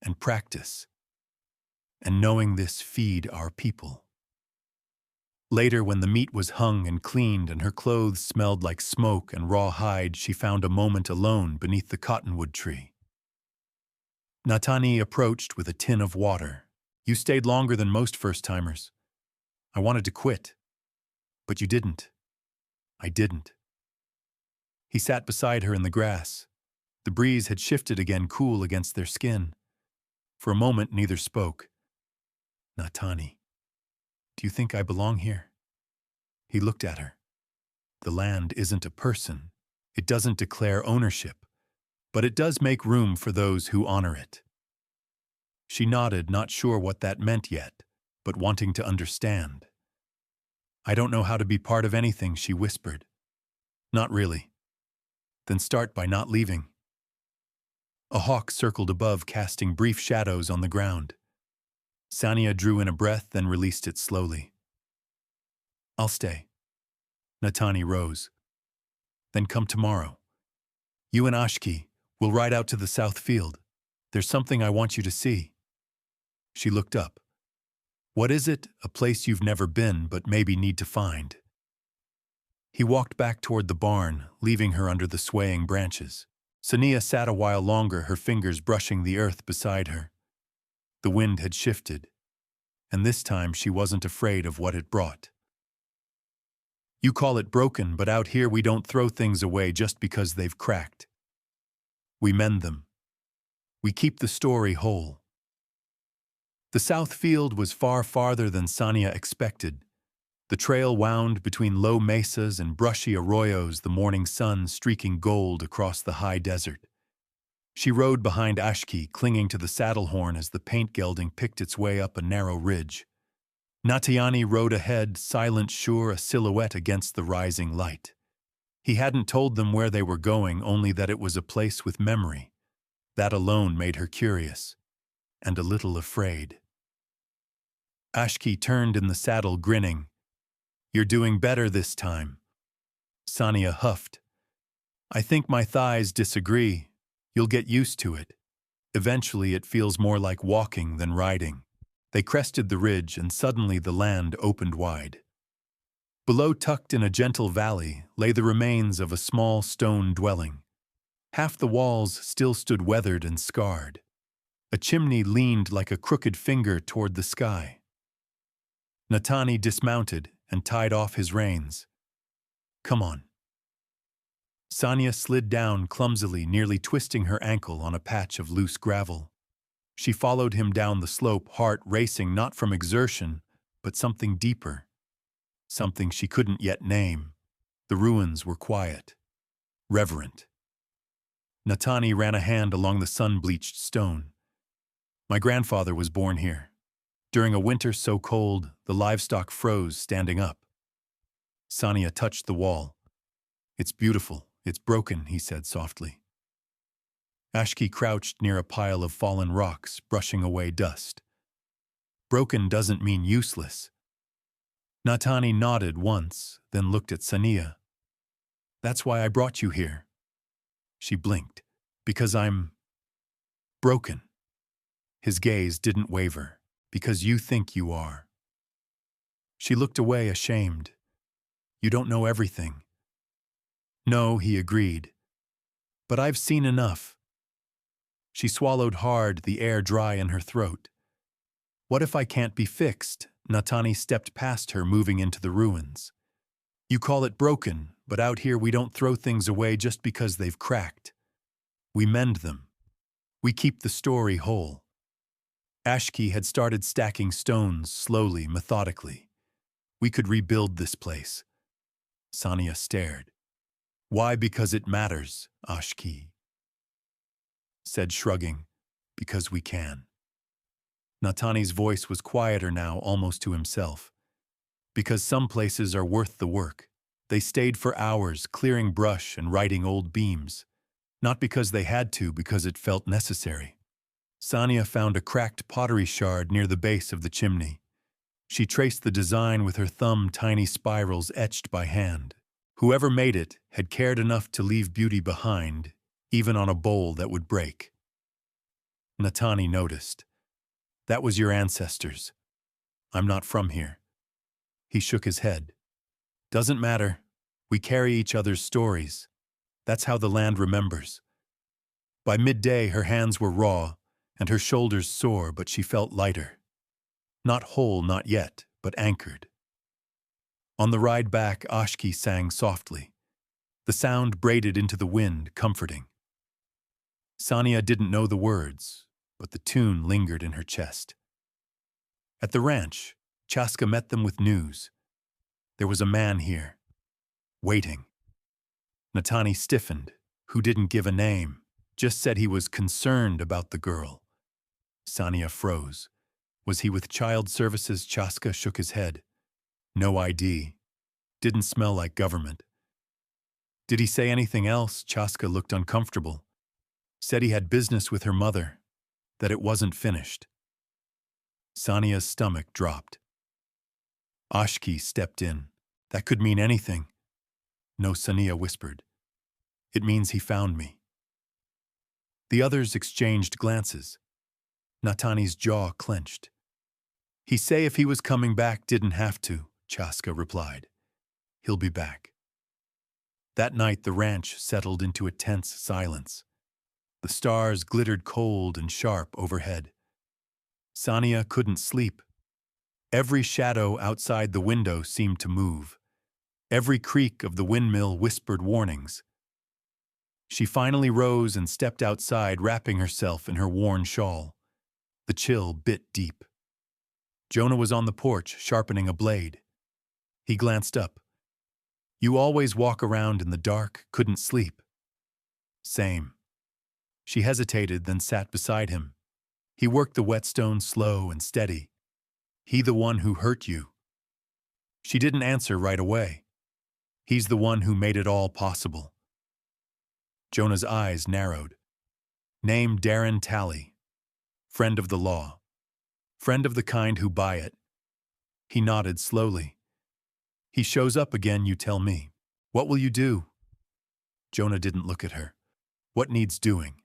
A: and practice and knowing this feed our people. Later, when the meat was hung and cleaned and her clothes smelled like smoke and raw hide, she found a moment alone beneath the cottonwood tree. Natani approached with a tin of water. You stayed longer than most first-timers. I wanted to quit, but you didn't. I didn't. He sat beside her in the grass. The breeze had shifted again, cool against their skin. For a moment, neither spoke. Natani, do you think I belong here? He looked at her. The land isn't a person. It doesn't declare ownership, but it does make room for those who honor it. She nodded, not sure what that meant yet, but wanting to understand. I don't know how to be part of anything, she whispered. Not really. Then start by not leaving. A hawk circled above, casting brief shadows on the ground. Sanya drew in a breath, then released it slowly. I'll stay. Natani rose. Then come tomorrow. You and Ashki will ride out to the south field. There's something I want you to see. She looked up. What is it? A place you've never been, but maybe need to find. He walked back toward the barn, leaving her under the swaying branches. Sania sat a while longer, her fingers brushing the earth beside her. The wind had shifted, and this time she wasn't afraid of what it brought. You call it broken, but out here we don't throw things away just because they've cracked. We mend them. We keep the story whole. The south field was far farther than Sanya expected. The trail wound between low mesas and brushy arroyos, the morning sun streaking gold across the high desert. She rode behind Ashki, clinging to the saddle horn as the paint gelding picked its way up a narrow ridge. Natiani rode ahead, silent, sure, a silhouette against the rising light. He hadn't told them where they were going, only that it was a place with memory. That alone made her curious, and a little afraid. Ashki turned in the saddle, grinning. You're doing better this time. Sanya huffed. I think my thighs disagree. You'll get used to it. Eventually it feels more like walking than riding. They crested the ridge and suddenly the land opened wide. Below, tucked in a gentle valley, lay the remains of a small stone dwelling. Half the walls still stood weathered and scarred. A chimney leaned like a crooked finger toward the sky. Natani dismounted and tied off his reins. Come on. Sanya slid down clumsily, nearly twisting her ankle on a patch of loose gravel. She followed him down the slope, heart racing not from exertion, but something deeper. Something she couldn't yet name. The ruins were quiet, reverent. Natani ran a hand along the sun-bleached stone. My grandfather was born here. During a winter so cold, the livestock froze standing up. Sanya touched the wall. It's beautiful. It's broken, he said softly. Ashki crouched near a pile of fallen rocks, brushing away dust. Broken doesn't mean useless. Natani nodded once, then looked at Sania. That's why I brought you here. She blinked. Because I'm broken. His gaze didn't waver. Because you think you are. She looked away, ashamed. You don't know everything. No, he agreed. But I've seen enough. She swallowed hard, the air dry in her throat. What if I can't be fixed? Natani stepped past her, moving into the ruins. You call it broken, but out here we don't throw things away just because they've cracked. We mend them. We keep the story whole. Ashki had started stacking stones slowly, methodically. We could rebuild this place. Sania stared. Why? Because it matters, Ashki said, shrugging. Because we can. Natani's voice was quieter now, almost to himself. Because some places are worth the work. They stayed for hours, clearing brush and righting old beams. Not because they had to, because it felt necessary. Sania found a cracked pottery shard near the base of the chimney. She traced the design with her thumb, tiny spirals etched by hand. Whoever made it had cared enough to leave beauty behind, even on a bowl that would break. Natani noticed. That was your ancestors. I'm not from here. He shook his head. Doesn't matter. We carry each other's stories. That's how the land remembers. By midday, her hands were raw and her shoulders sore, but she felt lighter. Not whole, not yet, but anchored. On the ride back, Ashki sang softly. The sound braided into the wind, comforting. Sania didn't know the words, but the tune lingered in her chest. At the ranch, Chaska met them with news. There was a man here, waiting. Natani stiffened, who didn't give a name, just said he was concerned about the girl. Sania froze. Was he with Child Services? Chaska shook his head. No ID. Didn't smell like government. Did he say anything else? Chaska looked uncomfortable. Said he had business with her mother, that it wasn't finished. Sania's stomach dropped. Ashki stepped in. That could mean anything. No, Sania whispered. It means he found me. The others exchanged glances. Natani's jaw clenched. He say if he was coming back, didn't have to, Chaska replied. He'll be back. That night the ranch settled into a tense silence. The stars glittered cold and sharp overhead. Sania couldn't sleep. Every shadow outside the window seemed to move. Every creak of the windmill whispered warnings. She finally rose and stepped outside, wrapping herself in her worn shawl. The chill bit deep. Jonah was on the porch, sharpening a blade. He glanced up. You always walk around in the dark, couldn't sleep. Same. She hesitated, then sat beside him. He worked the whetstone slow and steady. He the one who hurt you. She didn't answer right away. He's the one who made it all possible. Jonah's eyes narrowed. Name Darren Talley. Friend of the law. Friend of the kind who buy it. He nodded slowly. He shows up again, you tell me. What will you do? Jonah didn't look at her. What needs doing?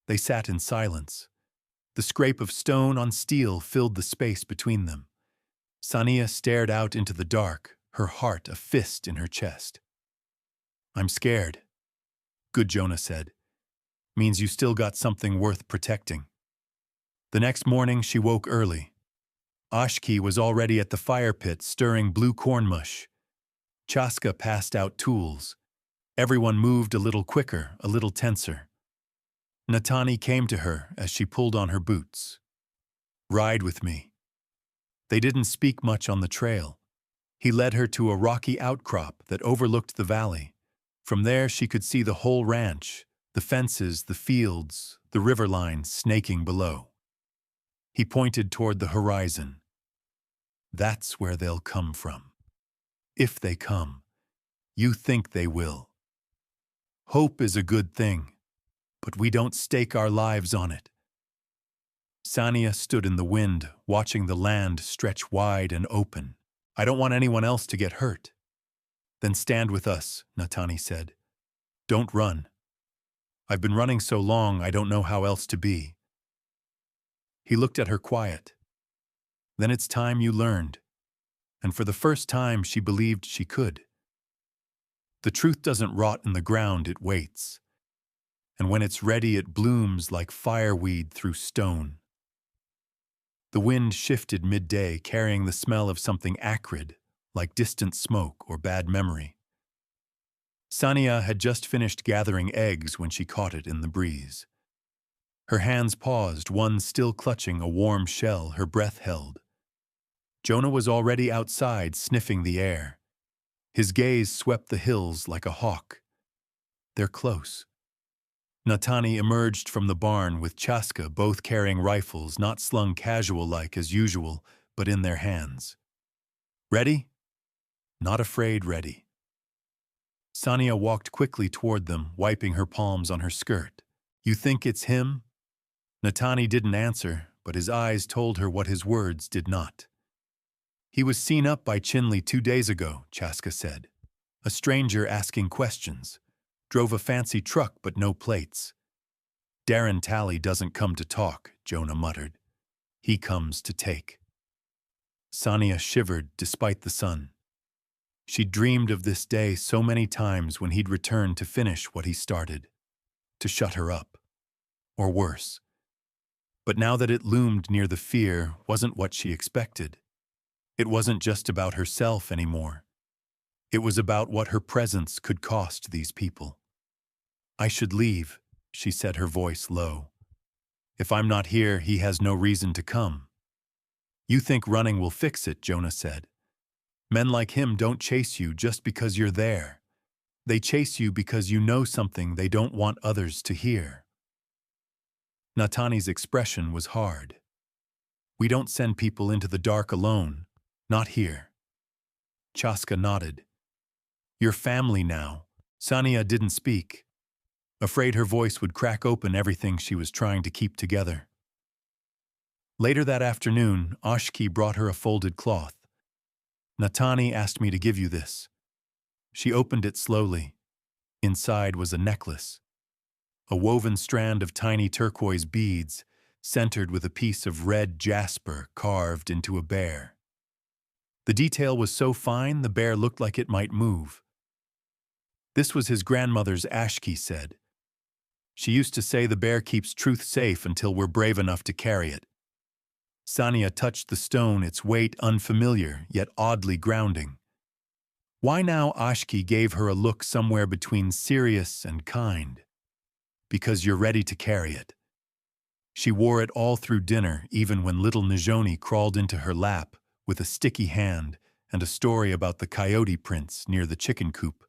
A: They sat in silence. The scrape of stone on steel filled the space between them. Sania stared out into the dark, her heart a fist in her chest. I'm scared, good Jonah said. Means you still got something worth protecting. The next morning she woke early. Ashki was already at the fire pit stirring blue corn mush. Chaska passed out tools. Everyone moved a little quicker, a little tenser. Natani came to her as she pulled on her boots. Ride with me. They didn't speak much on the trail. He led her to a rocky outcrop that overlooked the valley. From there she could see the whole ranch, the fences, the fields, the river line snaking below. He pointed toward the horizon. That's where they'll come from. If they come, you think they will. Hope is a good thing, but we don't stake our lives on it. Sania stood in the wind, watching the land stretch wide and open. I don't want anyone else to get hurt. Then stand with us, Natani said. Don't run. I've been running so long I don't know how else to be. He looked at her quiet. Then it's time you learned. And for the first time she believed she could. The truth doesn't rot in the ground, it waits. And when it's ready it blooms like fireweed through stone. The wind shifted midday, carrying the smell of something acrid, like distant smoke or bad memory. Sania had just finished gathering eggs when she caught it in the breeze. Her hands paused, one still clutching a warm shell her breath held. Jonah was already outside, sniffing the air. His gaze swept the hills like a hawk. They're close. Natani emerged from the barn with Chaska, both carrying rifles, not slung casual-like as usual, but in their hands. Ready? Not afraid, ready. Sania walked quickly toward them, wiping her palms on her skirt. You think it's him? Natani didn't answer, but his eyes told her what his words did not. He was seen up by Chinley 2 days ago, Chaska said. A stranger asking questions. Drove a fancy truck but no plates. Darren Talley doesn't come to talk, Jonah muttered. He comes to take. Sania shivered despite the sun. She'd dreamed of this day so many times when he'd return to finish what he started. To shut her up. Or worse. But now that it loomed near, the fear wasn't what she expected. It wasn't just about herself anymore. It was about what her presence could cost these people. I should leave, she said, her voice low. If I'm not here, he has no reason to come. You think running will fix it, Jonah said. Men like him don't chase you just because you're there. They chase you because you know something they don't want others to hear. Natani's expression was hard. We don't send people into the dark alone, not here. Chaska nodded. You're family now. Sania didn't speak, afraid her voice would crack open everything she was trying to keep together. Later that afternoon, Ashki brought her a folded cloth. Natani asked me to give you this. She opened it slowly. Inside was a necklace. A woven strand of tiny turquoise beads, centered with a piece of red jasper carved into a bear. The detail was so fine the bear looked like it might move. This was his grandmother's, Ashki said. She used to say the bear keeps truth safe until we're brave enough to carry it. Sania touched the stone, its weight unfamiliar, yet oddly grounding. Why now? Ashki gave her a look somewhere between serious and kind. Because you're ready to carry it. She wore it all through dinner, even when little Najoni crawled into her lap with a sticky hand and a story about the coyote prints near the chicken coop.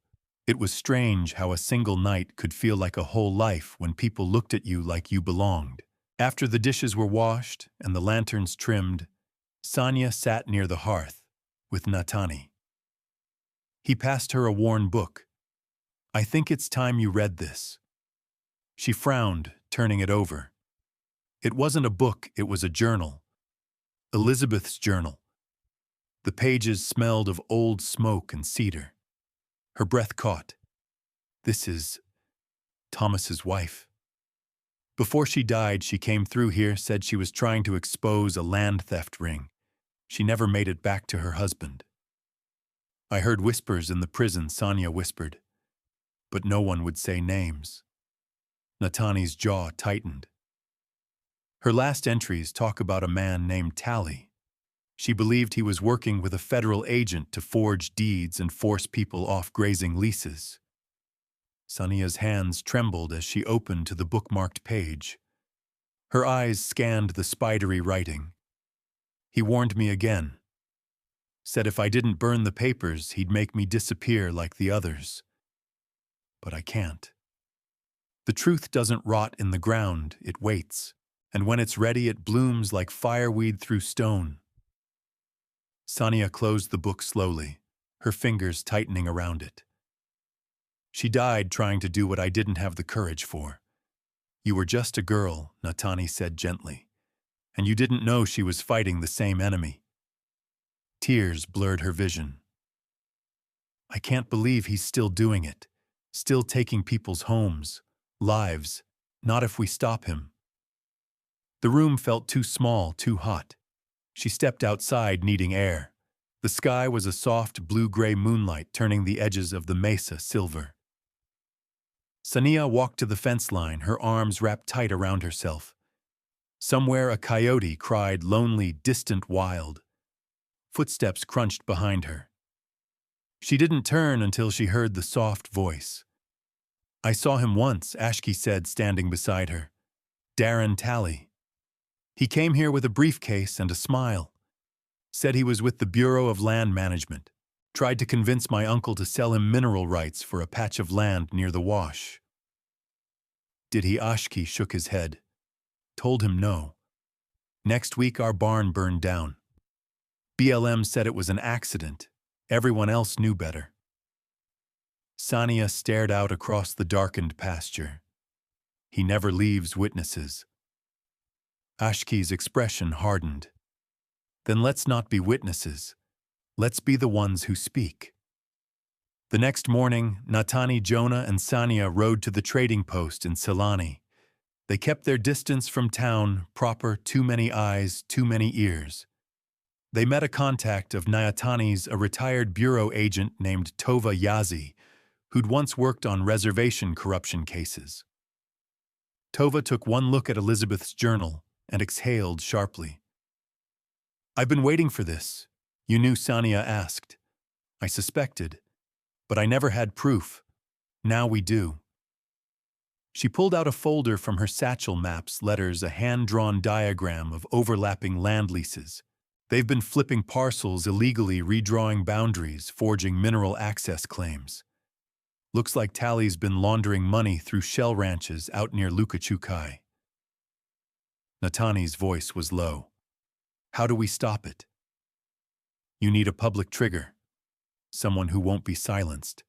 A: It was strange how a single night could feel like a whole life when people looked at you like you belonged. After the dishes were washed and the lanterns trimmed, Sania sat near the hearth with Natani. He passed her a worn book. I think it's time you read this. She frowned, turning it over. It wasn't a book, it was a journal. Elizabeth's journal. The pages smelled of old smoke and cedar. Her breath caught. This is Thomas's wife. Before she died, she came through here, said she was trying to expose a land theft ring. She never made it back to her husband. I heard whispers in the prison, Sonia whispered. But no one would say names. Natani's jaw tightened. Her last entries talk about a man named Tally. She believed he was working with a federal agent to forge deeds and force people off grazing leases. Sonia's hands trembled as she opened to the bookmarked page. Her eyes scanned the spidery writing. He warned me again. Said if I didn't burn the papers, he'd make me disappear like the others. But I can't. The truth doesn't rot in the ground, it waits, and when it's ready it blooms like fireweed through stone. Sonia closed the book slowly, her fingers tightening around it. She died trying to do what I didn't have the courage for. You were just a girl, Natani said gently, and you didn't know she was fighting the same enemy. Tears blurred her vision. I can't believe he's still doing it, still taking people's homes, lives, not if we stop him. The room felt too small, too hot. She stepped outside, needing air. The sky was a soft blue-gray moonlight turning the edges of the mesa silver. Sonia walked to the fence line, her arms wrapped tight around herself. Somewhere a coyote cried, lonely, distant, wild. Footsteps crunched behind her. She didn't turn until she heard the soft voice. I saw him once, Ashki said, standing beside her. Darren Tally. He came here with a briefcase and a smile. Said he was with the Bureau of Land Management. Tried to convince my uncle to sell him mineral rights for a patch of land near the wash. Did he? Ashki shook his head. Told him no. Next week our barn burned down. BLM said it was an accident. Everyone else knew better. Sonia stared out across the darkened pasture. He never leaves witnesses. Ashki's expression hardened. Then let's not be witnesses. Let's be the ones who speak. The next morning, Natani, Jonah, and Sonia rode to the trading post in Silani. They kept their distance from town, proper, too many eyes, too many ears. They met a contact of Nyatani's, a retired bureau agent named Tova Yazi, who'd once worked on reservation corruption cases. Tova took one look at Elizabeth's journal and exhaled sharply. I've been waiting for this, you knew, Sonia asked. I suspected, but I never had proof. Now we do. She pulled out a folder from her satchel, maps, letters, a hand-drawn diagram of overlapping land leases. They've been flipping parcels illegally, redrawing boundaries, forging mineral access claims. Looks like Tally's been laundering money through shell ranches out near Lukachukai. Natani's voice was low. How do we stop it? You need a public trigger. Someone who won't be silenced.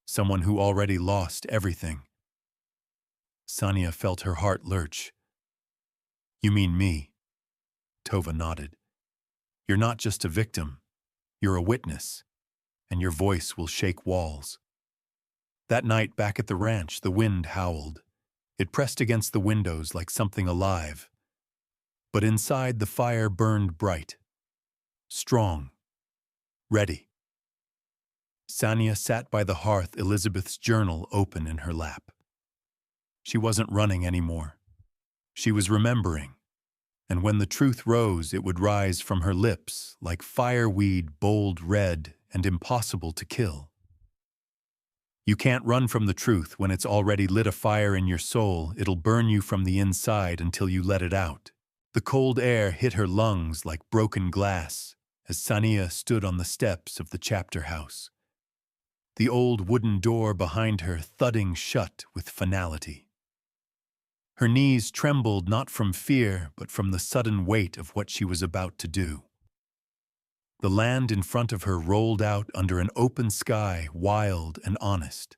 A: Someone who already lost everything. Sonia felt her heart lurch. You mean me? Tova nodded. You're not just a victim. You're a witness, and your voice will shake walls. That night back at the ranch, the wind howled. It pressed against the windows like something alive. But inside, the fire burned bright, strong, ready. Sonia sat by the hearth, Elizabeth's journal open in her lap. She wasn't running anymore. She was remembering. And when the truth rose, it would rise from her lips like fireweed, bold, red, and impossible to kill. You can't run from the truth when it's already lit a fire in your soul. It'll burn you from the inside until you let it out. The cold air hit her lungs like broken glass as Sonia stood on the steps of the chapter house. The old wooden door behind her thudding shut with finality. Her knees trembled not from fear, but from the sudden weight of what she was about to do. The land in front of her rolled out under an open sky, wild and honest.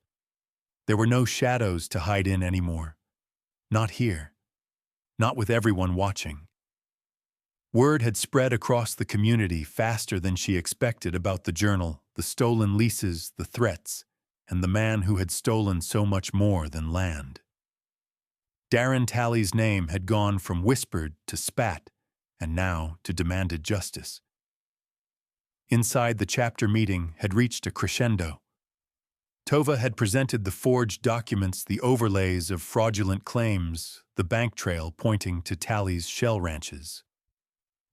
A: There were no shadows to hide in anymore. Not here. Not with everyone watching. Word had spread across the community faster than she expected about the journal, the stolen leases, the threats. and the man who had stolen so much more than land. Darren Talley's name had gone from whispered to spat, and now to demanded justice. Inside, the chapter meeting had reached a crescendo. Tova had presented the forged documents, the overlays of fraudulent claims, the bank trail pointing to Talley's shell ranches.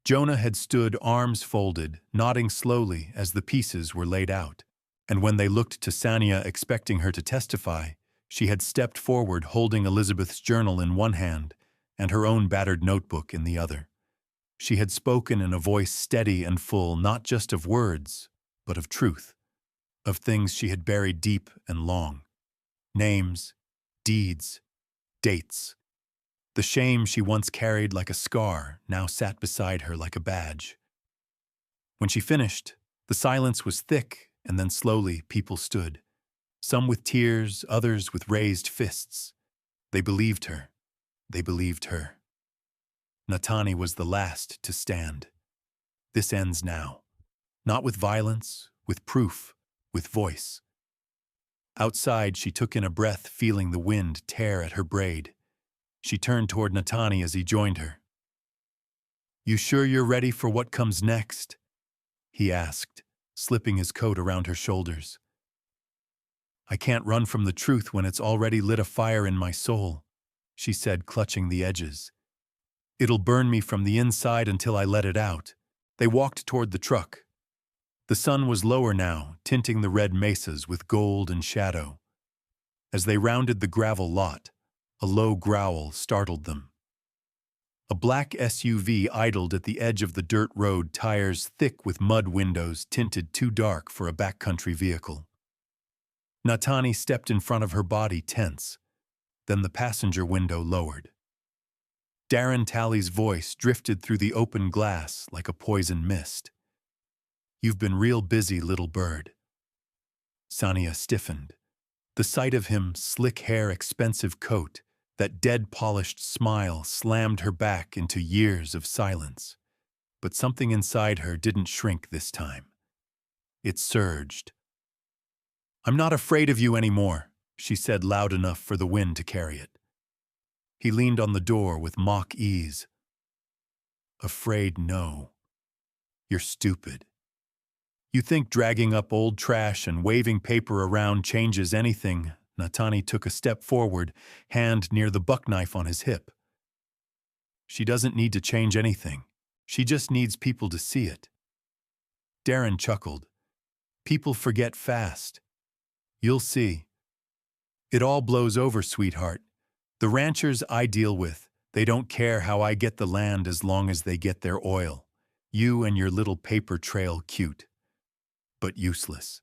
A: Jonah had stood, arms folded, nodding slowly as the pieces were laid out. And when they looked to Sania expecting her to testify, she had stepped forward holding Elizabeth's journal in one hand and her own battered notebook in the other. She had spoken in a voice steady and full, not just of words, but of truth, of things she had buried deep and long. Names, deeds, dates. The shame she once carried like a scar now sat beside her like a badge. When she finished, the silence was thick, and then slowly people stood, some with tears, others with raised fists. They believed her. They believed her. Natani was the last to stand. This ends now. Not with violence, with proof, with voice. Outside, she took in a breath, feeling the wind tear at her braid. She turned toward Natani as he joined her. "You sure you're ready for what comes next?" he asked, slipping his coat around her shoulders. "I can't run from the truth when it's already lit a fire in my soul," she said, clutching the edges. "It'll burn me from the inside until I let it out." They walked toward the truck. The sun was lower now, tinting the red mesas with gold and shadow. As they rounded the gravel lot, a low growl startled them. A black SUV idled at the edge of the dirt road, tires thick with mud, windows tinted too dark for a backcountry vehicle. Natani stepped in front of her, body tense. Then the passenger window lowered. Darren Talley's voice drifted through the open glass like a poison mist. "You've been real busy, little bird." Sania stiffened. The sight of him, slick hair, expensive coat, that dead-polished smile slammed her back into years of silence. But something inside her didn't shrink this time. It surged. "I'm not afraid of you anymore," she said loud enough for the wind to carry it. He leaned on the door with mock ease. "Afraid, no. You're stupid. You think dragging up old trash and waving paper around changes anything." Natani took a step forward, hand near the buckknife on his hip. "She doesn't need to change anything. She just needs people to see it." Darren chuckled. "People forget fast. You'll see. It all blows over, sweetheart. The ranchers I deal with, they don't care how I get the land as long as they get their oil. You and your little paper trail, cute, but useless."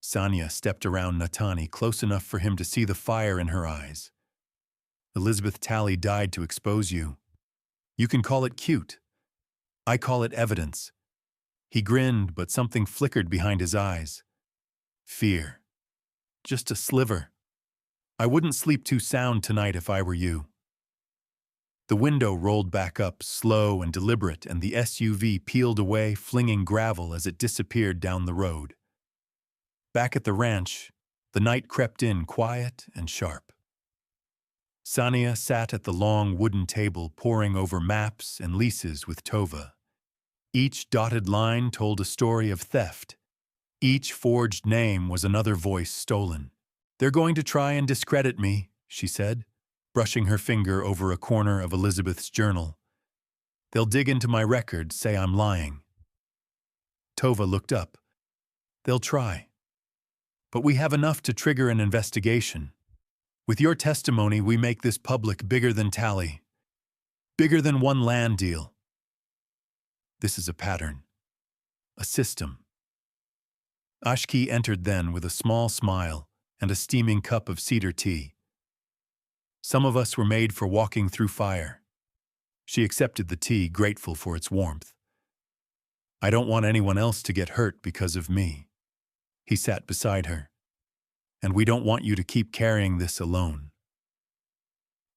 A: Sania stepped around Natani close enough for him to see the fire in her eyes. "Elizabeth Talley died to expose you. You can call it cute. I call it evidence." He grinned, but something flickered behind his eyes. Fear. Just a sliver. "I wouldn't sleep too sound tonight if I were you." The window rolled back up, slow and deliberate, and the SUV peeled away, flinging gravel as it disappeared down the road. Back at the ranch, the night crept in quiet and sharp. Sania sat at the long wooden table, poring over maps and leases with Tova. Each dotted line told a story of theft. Each forged name was another voice stolen. "They're going to try and discredit me," she said, brushing her finger over a corner of Elizabeth's journal. "They'll dig into my record, say I'm lying." Tova looked up. "They'll try. But we have enough to trigger an investigation. With your testimony, we make this public, bigger than Talley. Bigger than one land deal. This is a pattern. A system." Ashki entered then with a small smile and a steaming cup of cedar tea. "Some of us were made for walking through fire." She accepted the tea, grateful for its warmth. "I don't want anyone else to get hurt because of me." He sat beside her. "And we don't want you to keep carrying this alone."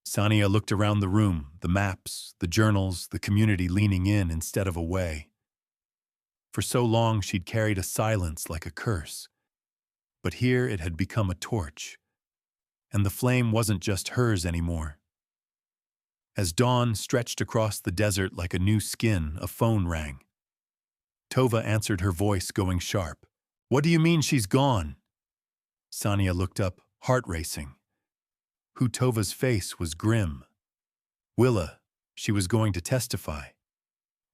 A: Sania looked around the room, the maps, the journals, the community leaning in instead of away. For so long she'd carried a silence like a curse. But here it had become a torch, and the flame wasn't just hers anymore. As dawn stretched across the desert like a new skin, a phone rang. Tova answered, her voice going sharp. "What do you mean she's gone?" Sania looked up, heart racing. Tova's face was grim. Willa, she was going to testify.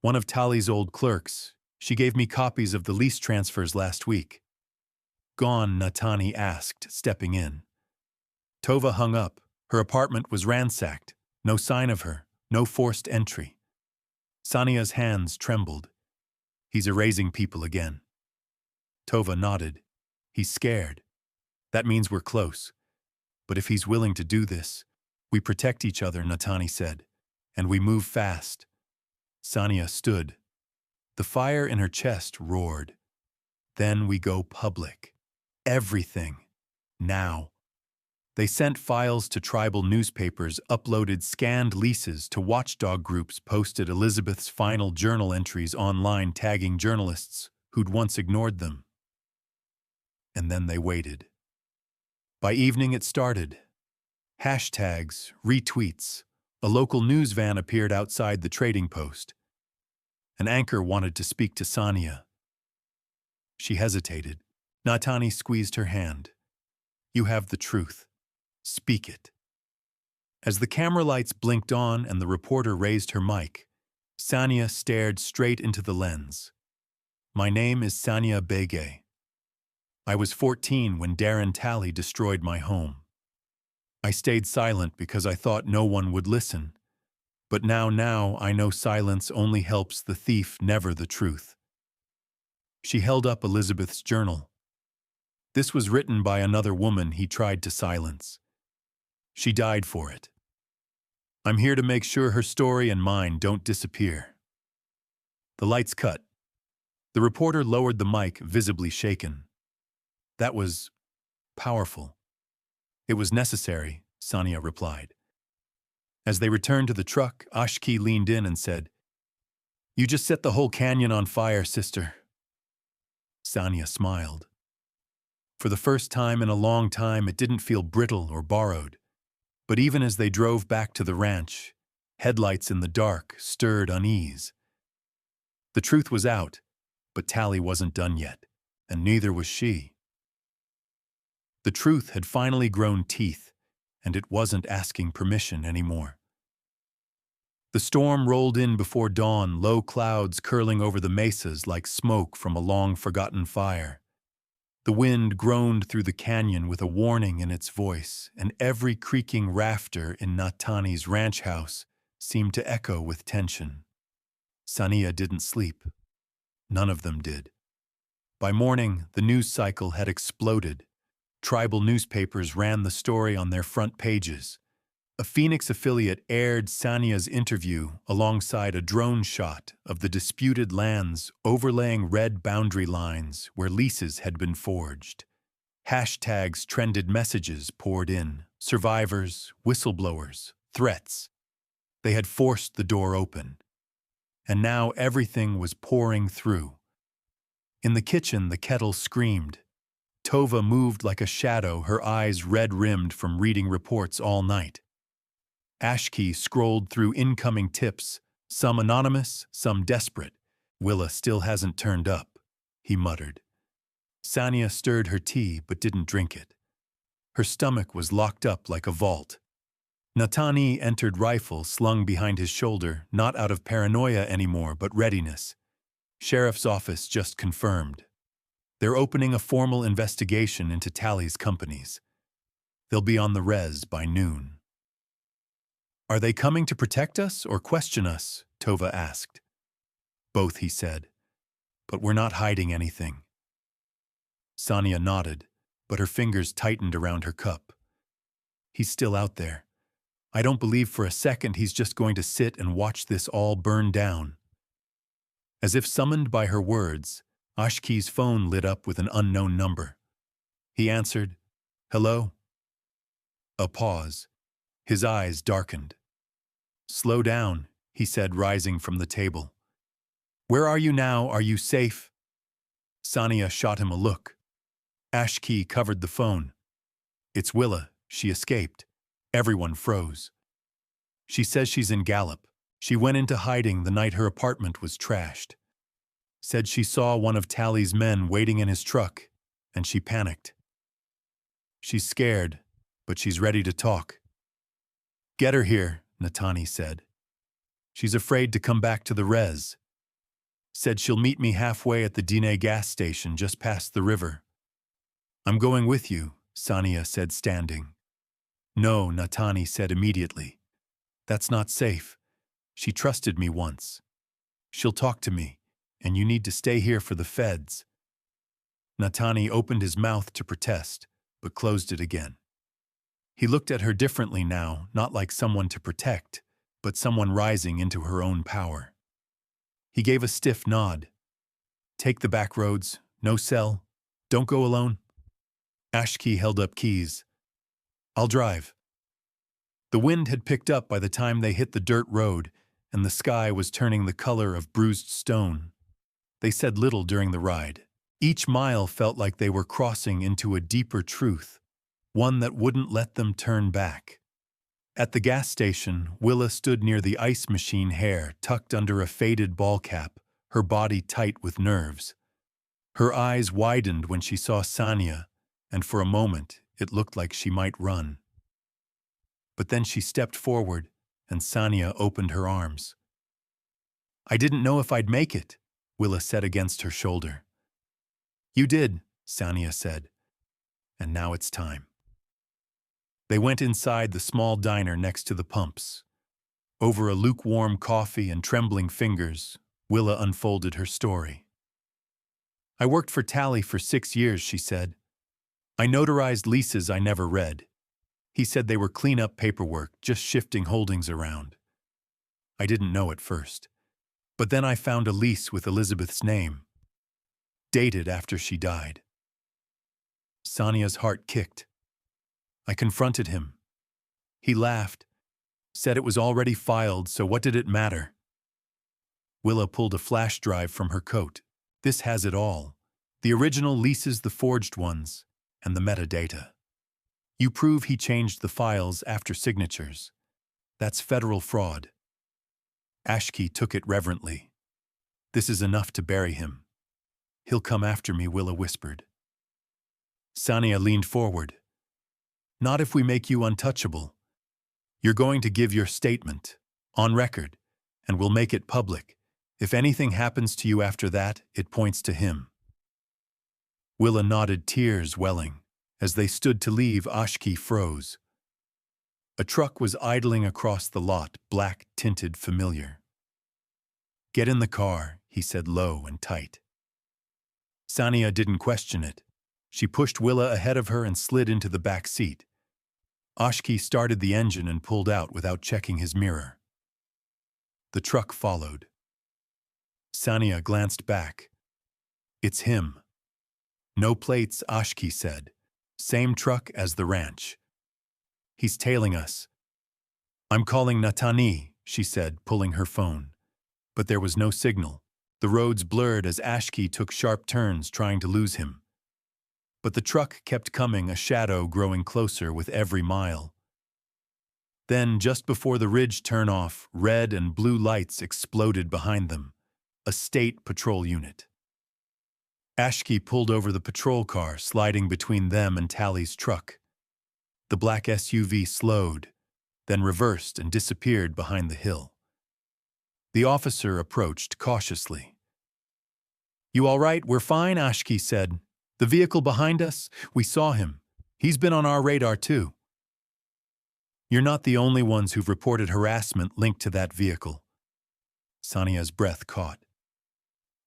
A: One of Tali's old clerks. She gave me copies of the lease transfers last week. Gone, Natani asked, stepping in. Tova hung up. Her apartment was ransacked. No sign of her, no forced entry. Sania's hands trembled. He's erasing people again. Tova nodded. He's scared. That means we're close. But if he's willing to do this, we protect each other, Natani said. And we move fast. Sania stood. The fire in her chest roared. Then we go public. Everything. Now. They sent files to tribal newspapers, uploaded scanned leases to watchdog groups, posted Elizabeth's final journal entries online tagging journalists who'd once ignored them. And then they waited. By evening it started. Hashtags, retweets. A local news van appeared outside the trading post. An anchor wanted to speak to Sania. She hesitated. Natani squeezed her hand. You have the truth. Speak it. As the camera lights blinked on and the reporter raised her mic, Sania stared straight into the lens. My name is Sania Bege. I was 14 when Darren Talley destroyed my home. I stayed silent because I thought no one would listen. But now I know silence only helps the thief, never the truth. She held up Elizabeth's journal. This was written by another woman he tried to silence. She died for it. I'm here to make sure her story and mine don't disappear. The lights cut. The reporter lowered the mic, visibly shaken. That was powerful. It was necessary, Sania replied. As they returned to the truck, Ashki leaned in and said, You just set the whole canyon on fire, sister. Sania smiled. For the first time in a long time, it didn't feel brittle or borrowed. But even as they drove back to the ranch, headlights in the dark stirred unease. The truth was out, but Tally wasn't done yet, and neither was she. The truth had finally grown teeth, and it wasn't asking permission anymore. The storm rolled in before dawn, low clouds curling over the mesas like smoke from a long-forgotten fire. The wind groaned through the canyon with a warning in its voice, and every creaking rafter in Natani's ranch house seemed to echo with tension. Sania didn't sleep. None of them did. By morning, the news cycle had exploded. Tribal newspapers ran the story on their front pages. A Phoenix affiliate aired Sania's interview alongside a drone shot of the disputed lands overlaying red boundary lines where leases had been forged. Hashtags trended, messages poured in, survivors, whistleblowers, threats. They had forced the door open. And now everything was pouring through. In the kitchen, the kettle screamed. Tova moved like a shadow, her eyes red-rimmed from reading reports all night. Ashki scrolled through incoming tips, some anonymous, some desperate. Willa still hasn't turned up, he muttered. Sania stirred her tea but didn't drink it. Her stomach was locked up like a vault. Natani entered, rifle slung behind his shoulder, not out of paranoia anymore but readiness. Sheriff's office just confirmed. They're opening a formal investigation into Tally's companies. They'll be on the res by noon. Are they coming to protect us or question us? Tova asked. Both, he said. But we're not hiding anything. Sania nodded, but her fingers tightened around her cup. He's still out there. I don't believe for a second he's just going to sit and watch this all burn down. As if summoned by her words, Ashki's phone lit up with an unknown number. He answered, Hello? A pause. His eyes darkened. Slow down, he said, rising from the table. Where are you now? Are you safe? Sania shot him a look. Ashkey covered the phone. It's Willa. She escaped. Everyone froze. She says she's in Gallup. She went into hiding the night her apartment was trashed. Said she saw one of Tally's men waiting in his truck, and she panicked. She's scared, but she's ready to talk. Get her here, Natani said. She's afraid to come back to the res. Said she'll meet me halfway at the Dine gas station just past the river. I'm going with you, Sania said, standing. No, Natani said immediately. That's not safe. She trusted me once. She'll talk to me, and you need to stay here for the feds. Natani opened his mouth to protest, but closed it again. He looked at her differently now, not like someone to protect, but someone rising into her own power. He gave a stiff nod. Take the back roads, no cell, don't go alone. Ashkey held up keys. I'll drive. The wind had picked up by the time they hit the dirt road, and the sky was turning the color of bruised stone. They said little during the ride. Each mile felt like they were crossing into a deeper truth, one that wouldn't let them turn back. At the gas station, Willa stood near the ice machine, hair tucked under a faded ball cap, her body tight with nerves. Her eyes widened when she saw Sania, and for a moment it looked like she might run. But then she stepped forward, and Sania opened her arms. I didn't know if I'd make it, Willa said against her shoulder. You did, Sania said. And now it's time. They went inside the small diner next to the pumps. Over a lukewarm coffee and trembling fingers, Willa unfolded her story. I worked for Tally for 6 years, she said. I notarized leases I never read. He said they were clean-up paperwork, just shifting holdings around. I didn't know at first. But then I found a lease with Elizabeth's name, dated after she died. Sania's heart kicked. I confronted him. He laughed, said it was already filed, so what did it matter? Willa pulled a flash drive from her coat. This has it all. The original leases, the forged ones, and the metadata. You prove he changed the files after signatures. That's federal fraud. Ashkey took it reverently. This is enough to bury him. He'll come after me, Willa whispered. Sania leaned forward. Not if we make you untouchable. You're going to give your statement, on record, and we'll make it public. If anything happens to you after that, it points to him. Willa nodded, tears welling. As they stood to leave, Ashkey froze. A truck was idling across the lot, black, tinted, familiar. Get in the car, he said low and tight. Sania didn't question it. She pushed Willa ahead of her and slid into the back seat. Ashkey started the engine and pulled out without checking his mirror. The truck followed. Sania glanced back. It's him. No plates, Ashkey said. Same truck as the ranch. He's tailing us. I'm calling Natani, she said, pulling her phone. But there was no signal. The roads blurred as Ashkey took sharp turns trying to lose him. But the truck kept coming, a shadow growing closer with every mile. Then, just before the ridge turnoff, red and blue lights exploded behind them. A state patrol unit. Ashkey pulled over the patrol car, sliding between them and Tally's truck. The black SUV slowed, then reversed and disappeared behind the hill. The officer approached cautiously. You all right? We're fine, Ashkey said. The vehicle behind us, we saw him. He's been on our radar too. You're not the only ones who've reported harassment linked to that vehicle. Sania's breath caught.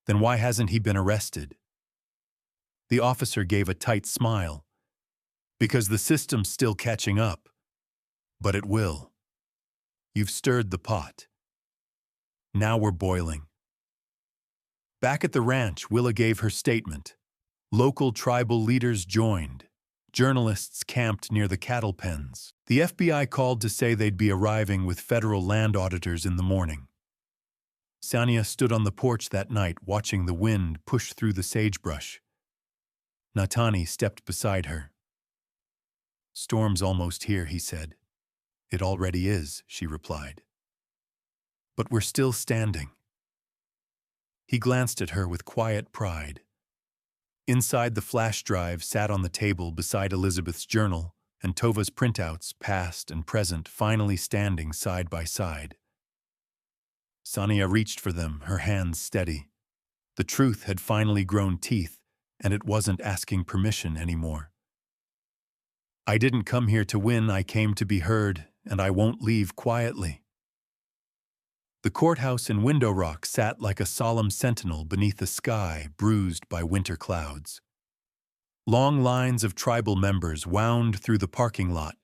A: Then why hasn't he been arrested? The officer gave a tight smile. Because the system's still catching up. But it will. You've stirred the pot. Now we're boiling. Back at the ranch, Willa gave her statement. Local tribal leaders joined. Journalists camped near the cattle pens. The FBI called to say they'd be arriving with federal land auditors in the morning. Sania stood on the porch that night watching the wind push through the sagebrush. Natani stepped beside her. "Storm's almost here," he said. "It already is," she replied. "But we're still standing." He glanced at her with quiet pride. Inside, the flash drive sat on the table beside Elizabeth's journal, and Tova's printouts, past and present, finally standing side by side. Sania reached for them, her hands steady. The truth had finally grown teeth, and it wasn't asking permission anymore. "I didn't come here to win, I came to be heard, and I won't leave quietly." The courthouse in Window Rock sat like a solemn sentinel beneath a sky bruised by winter clouds. Long lines of tribal members wound through the parking lot,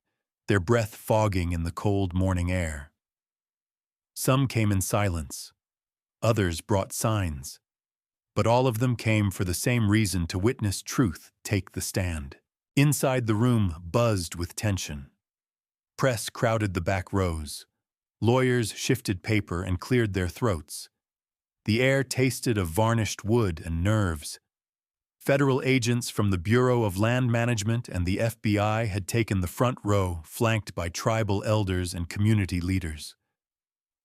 A: their breath fogging in the cold morning air. Some came in silence, others brought signs, but all of them came for the same reason: to witness truth take the stand. Inside, the room buzzed with tension. Press crowded the back rows. Lawyers shifted paper and cleared their throats. The air tasted of varnished wood and nerves. Federal agents from the Bureau of Land Management and the FBI had taken the front row, flanked by tribal elders and community leaders.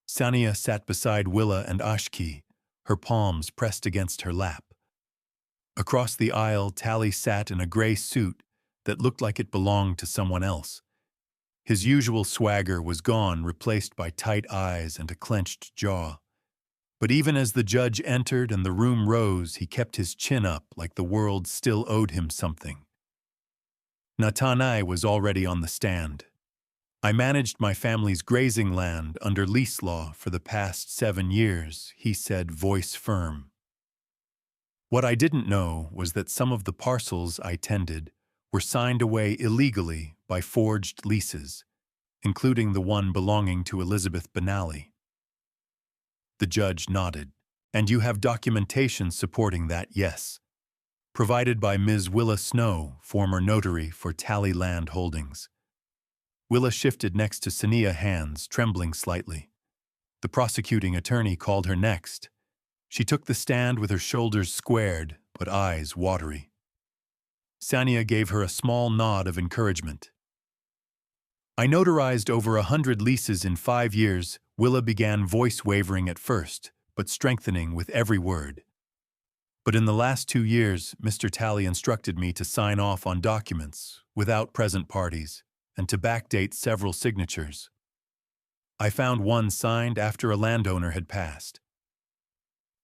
A: Sania sat beside Willa and Ashki, her palms pressed against her lap. Across the aisle, Tally sat in a gray suit that looked like it belonged to someone else. His usual swagger was gone, replaced by tight eyes and a clenched jaw. But even as the judge entered and the room rose, he kept his chin up like the world still owed him something. Natanai was already on the stand. "I managed my family's grazing land under lease law for the past 7 years, he said, voice firm. What I didn't know was that some of the parcels I tended were signed away illegally by forged leases, including the one belonging to Elizabeth Benally." The judge nodded. "And you have documentation supporting that, yes? Provided by Ms. Willa Snow, former notary for Tally Land Holdings." Willa shifted next to Sania, hands trembling slightly. The prosecuting attorney called her next. She took the stand with her shoulders squared, but eyes watery. Sania gave her a small nod of encouragement. "I notarized over 100 leases in 5 years," Willa began, voice wavering at first, but strengthening with every word. "But in the last 2 years, Mr. Tally instructed me to sign off on documents without present parties and to backdate several signatures. I found one signed after a landowner had passed."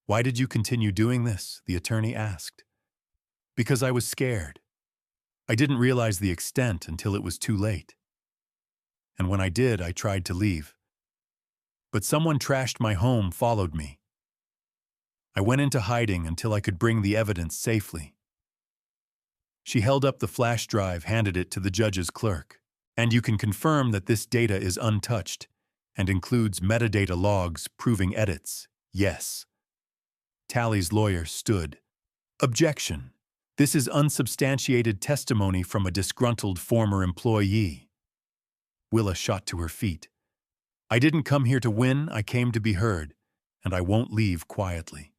A: "Why did you continue doing this?" the attorney asked. "Because I was scared. I didn't realize the extent until it was too late. And when I did, I tried to leave. But someone trashed my home, followed me. I went into hiding until I could bring the evidence safely." She held up the flash drive, handed it to the judge's clerk. "And you can confirm that this data is untouched and includes metadata logs proving edits?" "Yes." Tally's lawyer stood. "Objection. This is unsubstantiated testimony from a disgruntled former employee." Willa shot to her feet. "I didn't come here to win, I came to be heard, and I won't leave quietly.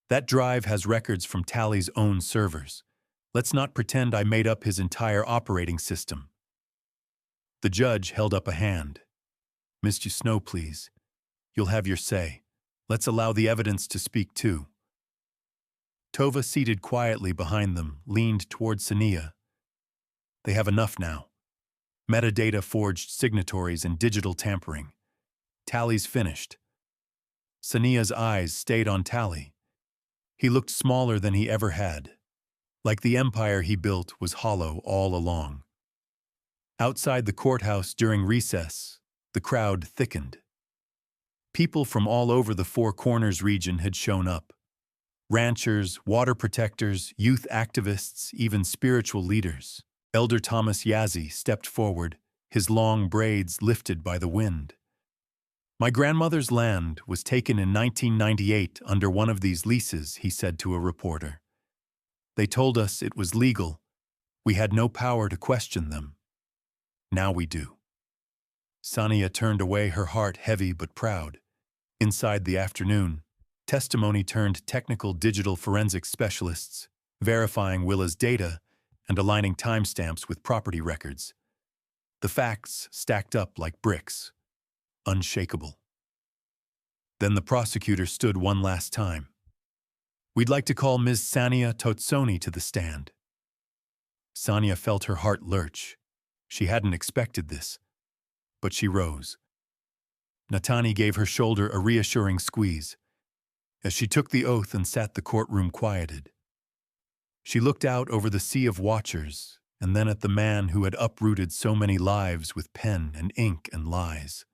A: That drive has records from Tally's own servers. Let's not pretend I made up his entire operating system." The judge held up a hand. "Mr. Snow, please. You'll have your say. Let's allow the evidence to speak too." Tova, seated quietly behind them, leaned toward Sania. "They have enough now. Metadata, forged signatories, and digital tampering. Tally's finished." Sania's eyes stayed on Tally. He looked smaller than he ever had, like the empire he built was hollow all along. Outside the courthouse during recess, the crowd thickened. People from all over the Four Corners region had shown up. Ranchers, water protectors, youth activists, even spiritual leaders. Elder Thomas Yazzie stepped forward, his long braids lifted by the wind. "My grandmother's land was taken in 1998 under one of these leases," he said to a reporter. "They told us it was legal. We had no power to question them. Now we do." Sania turned away, her heart heavy but proud. Inside, the afternoon, testimony turned technical digital forensics specialists, verifying Willa's data and aligning timestamps with property records. The facts stacked up like bricks, unshakable. Then the prosecutor stood one last time. "We'd like to call Ms. Sania Totsoni to the stand." Sania felt her heart lurch. She hadn't expected this, but she rose. Natani gave her shoulder a reassuring squeeze. As she took the oath and sat, the courtroom quieted. She looked out over the sea of watchers, and then at the man who had uprooted so many lives with pen and ink and lies.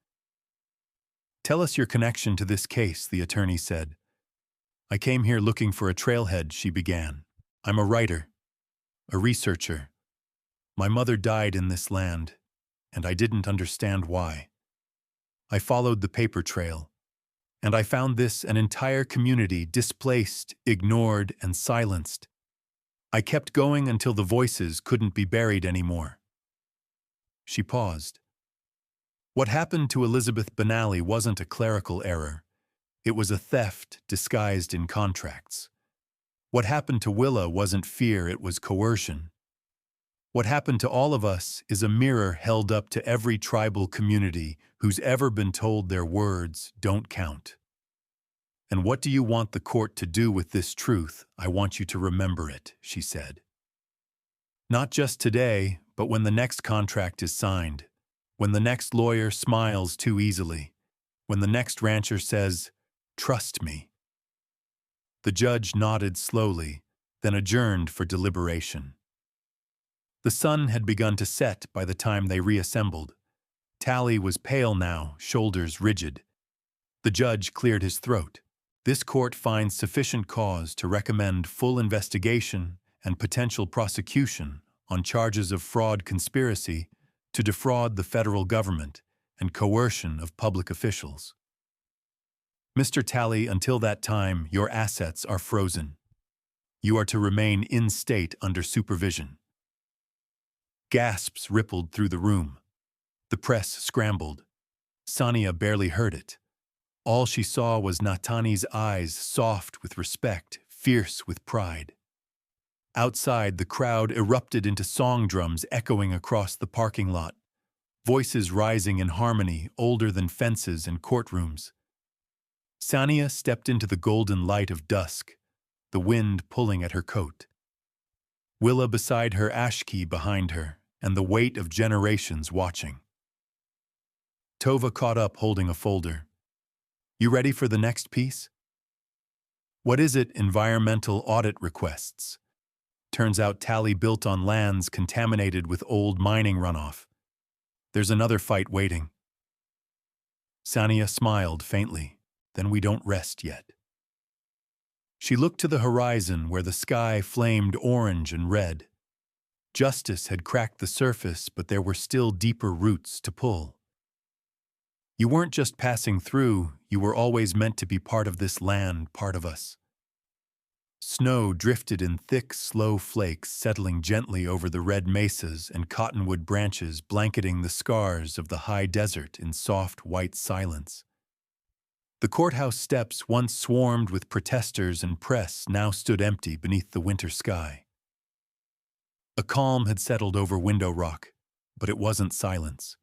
A: "Tell us your connection to this case," the attorney said. "I came here looking for a trailhead," she began. "I'm a writer, a researcher. My mother died in this land, and I didn't understand why. I followed the paper trail, and I found an entire community displaced, ignored, and silenced. I kept going until the voices couldn't be buried anymore." She paused. What happened to Elizabeth Benally wasn't a clerical error. It was a theft disguised in contracts. What happened to Willa wasn't fear, it was coercion. What happened to all of us is a mirror held up to every tribal community who's ever been told their words don't count. "And what do you want the court to do with this truth? I want you to remember it," she said. "Not just today, but when the next contract is signed, when the next lawyer smiles too easily, when the next rancher says, 'Trust me.'" The judge nodded slowly, then adjourned for deliberation. The sun had begun to set by the time they reassembled. Tally was pale now, shoulders rigid. The judge cleared his throat. "This court finds sufficient cause to recommend full investigation and potential prosecution on charges of fraud conspiracy to defraud the federal government and coercion of public officials. Mr. Tally, until that time, your assets are frozen. You are to remain in state under supervision." Gasps rippled through the room. The press scrambled. Sania barely heard it. All she saw was Natani's eyes, soft with respect, fierce with pride. Outside, the crowd erupted into song drums echoing across the parking lot, voices rising in harmony, older than fences and courtrooms. Sania stepped into the golden light of dusk, the wind pulling at her coat. Willa beside her, Ashki behind her, and the weight of generations watching. Tova caught up holding a folder. "You ready for the next piece?" "What is it?" "Environmental audit requests." Turns out Tally built on lands contaminated with old mining runoff. There's another fight waiting. Sania smiled faintly. "Then we don't rest yet." She looked to the horizon where the sky flamed orange and red. Justice had cracked the surface, but there were still deeper roots to pull. "You weren't just passing through, you were always meant to be part of this land, part of us." Snow drifted in thick, slow flakes, settling gently over the red mesas and cottonwood branches, blanketing the scars of the high desert in soft, white silence. The courthouse steps, once swarmed with protesters and press, now stood empty beneath the winter sky. A calm had settled over Window Rock, but it wasn't silence.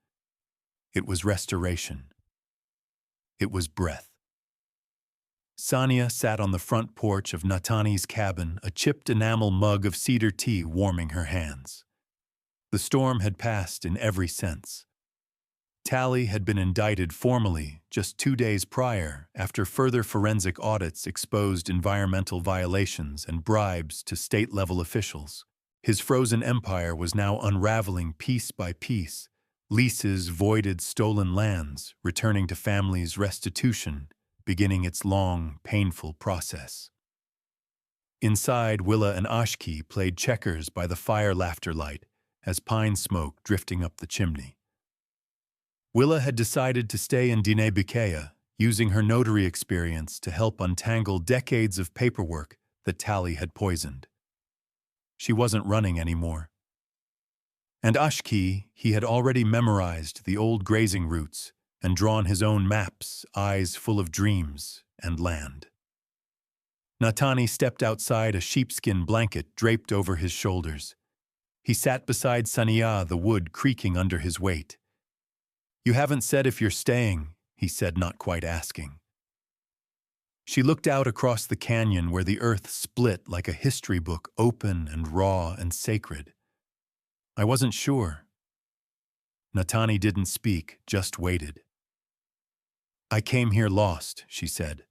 A: It was restoration. It was breath. Sania sat on the front porch of Natani's cabin, a chipped enamel mug of cedar tea warming her hands. The storm had passed in every sense. Tally had been indicted formally just 2 days prior after further forensic audits exposed environmental violations and bribes to state-level officials. His frozen empire was now unraveling piece by piece, leases voided, stolen lands, returning to families, restitution, beginning its long, painful process. Inside, Willa and Ashki played checkers by the fire laughter light as pine smoke drifting up the chimney. Willa had decided to stay in Dinebikea, using her notary experience to help untangle decades of paperwork that Tally had poisoned. She wasn't running anymore. And Ashki, he had already memorized the old grazing routes and drawn his own maps, eyes full of dreams and land. Natani stepped outside, a sheepskin blanket draped over his shoulders. He sat beside Sania, the wood creaking under his weight. "You haven't said if you're staying," he said, not quite asking. She looked out across the canyon where the earth split like a history book, open and raw and sacred. "I wasn't sure." Natani didn't speak, just waited. "I came here lost," she said.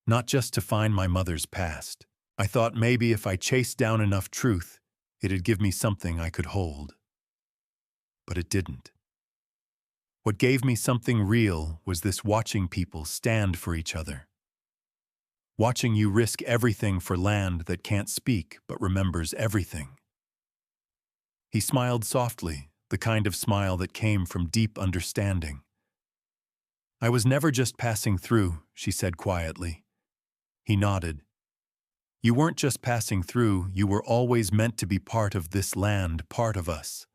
A: "Not just to find my mother's past. I thought maybe if I chased down enough truth, it'd give me something I could hold. But it didn't. What gave me something real was this: watching people stand for each other. Watching you risk everything for land that can't speak but remembers everything." He smiled softly, the kind of smile that came from deep understanding. "I was never just passing through," she said quietly. He nodded. "You weren't just passing through, you were always meant to be part of this land, part of us."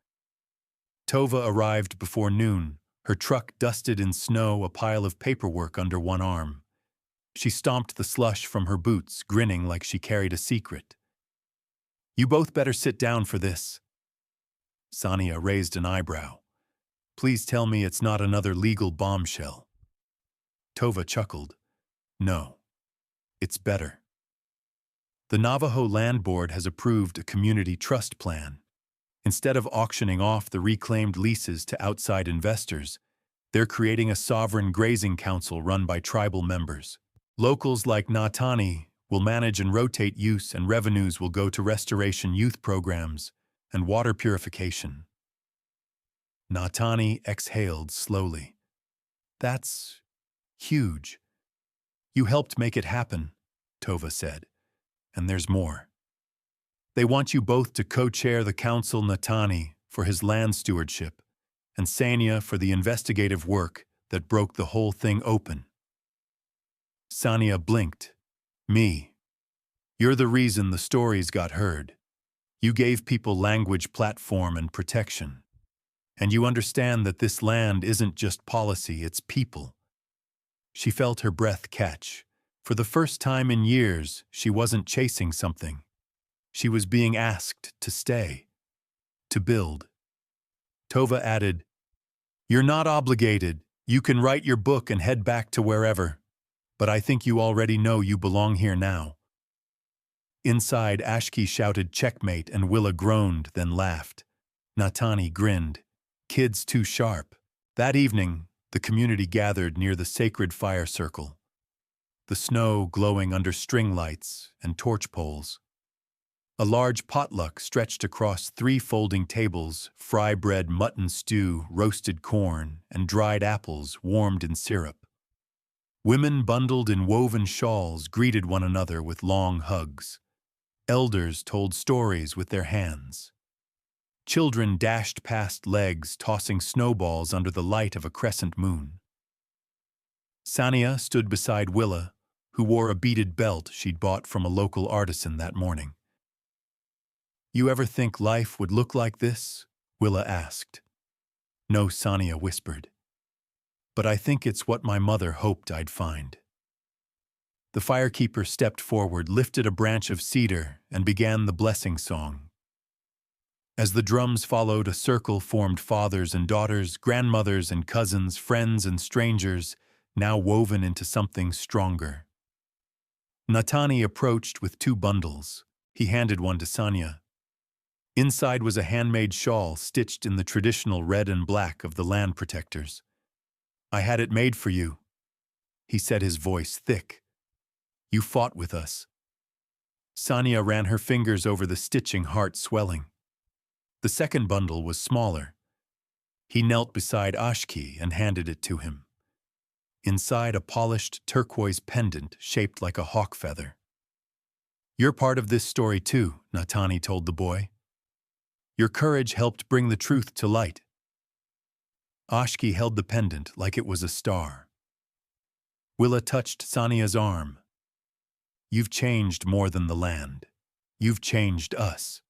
A: Tova arrived before noon, her truck dusted in snow, a pile of paperwork under one arm. She stomped the slush from her boots, grinning like she carried a secret. "You both better sit down for this." Sania raised an eyebrow. "Please tell me it's not another legal bombshell." Tova chuckled. "No. It's better. The Navajo Land Board has approved a community trust plan. Instead of auctioning off the reclaimed leases to outside investors, they're creating a sovereign grazing council run by tribal members. Locals like Natani will manage and rotate use, and revenues will go to restoration, youth programs, and water purification." Natani exhaled slowly. "That's huge." "You helped make it happen," Tova said. "And there's more. They want you both to co-chair the council, Natani for his land stewardship, and Sania for the investigative work that broke the whole thing open." Sania blinked. "Me. You're the reason the stories got heard. You gave people language, platform, and protection. And you understand that this land isn't just policy, it's people." She felt her breath catch. For the first time in years, she wasn't chasing something. She was being asked to stay, to build. Tova added, "You're not obligated. You can write your book and head back to wherever. But I think you already know you belong here now." Inside, Ashki shouted checkmate and Willa groaned, then laughed. Natani grinned. "Kids too sharp." That evening, the community gathered near the sacred fire circle. The snow glowing under string lights and torch poles. A large potluck stretched across 3 folding tables: fry bread, mutton stew, roasted corn, and dried apples warmed in syrup. Women bundled in woven shawls greeted one another with long hugs. Elders told stories with their hands. Children dashed past legs, tossing snowballs under the light of a crescent moon. Sania stood beside Willa, who wore a beaded belt she'd bought from a local artisan that morning. "You ever think life would look like this?" Willa asked. "No," Sania whispered. "But I think it's what my mother hoped I'd find." The firekeeper stepped forward, lifted a branch of cedar, and began the blessing song. As the drums followed, a circle formed: fathers and daughters, grandmothers and cousins, friends and strangers, now woven into something stronger. Natani approached with 2 bundles. He handed one to Sania. Inside was a handmade shawl stitched in the traditional red and black of the land protectors. "I had it made for you," he said, his voice thick. "You fought with us." Sania ran her fingers over the stitching, heart swelling. The second bundle was smaller. He knelt beside Ashki and handed it to him. Inside, a polished turquoise pendant shaped like a hawk feather. "You're part of this story too," Natani told the boy. "Your courage helped bring the truth to light." Ashki held the pendant like it was a star. Willa touched Sania's arm. "You've changed more than the land. You've changed us."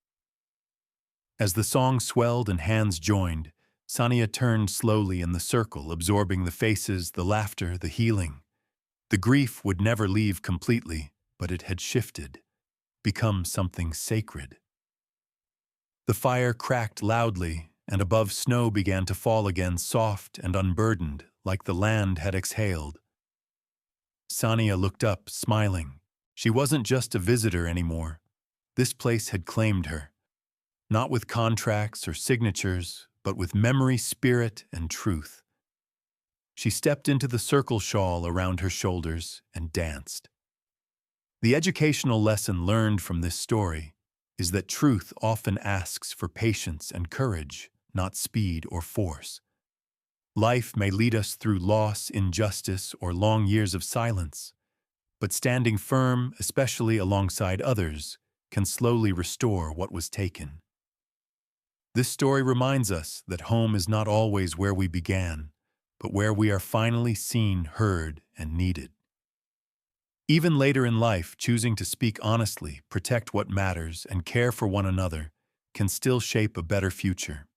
A: As the song swelled and hands joined, Sania turned slowly in the circle, absorbing the faces, the laughter, the healing. The grief would never leave completely, but it had shifted, become something sacred. The fire cracked loudly, and above snow began to fall again, soft and unburdened, like the land had exhaled. Sania looked up, smiling. She wasn't just a visitor anymore. This place had claimed her, not with contracts or signatures, but with memory, spirit, and truth. She stepped into the circle shawl around her shoulders and danced. The educational lesson learned from this story is that truth often asks for patience and courage, not speed or force. Life may lead us through loss, injustice, or long years of silence, but standing firm, especially alongside others, can slowly restore what was taken. This story reminds us that home is not always where we began, but where we are finally seen, heard, and needed. Even later in life, choosing to speak honestly, protect what matters, and care for one another can still shape a better future.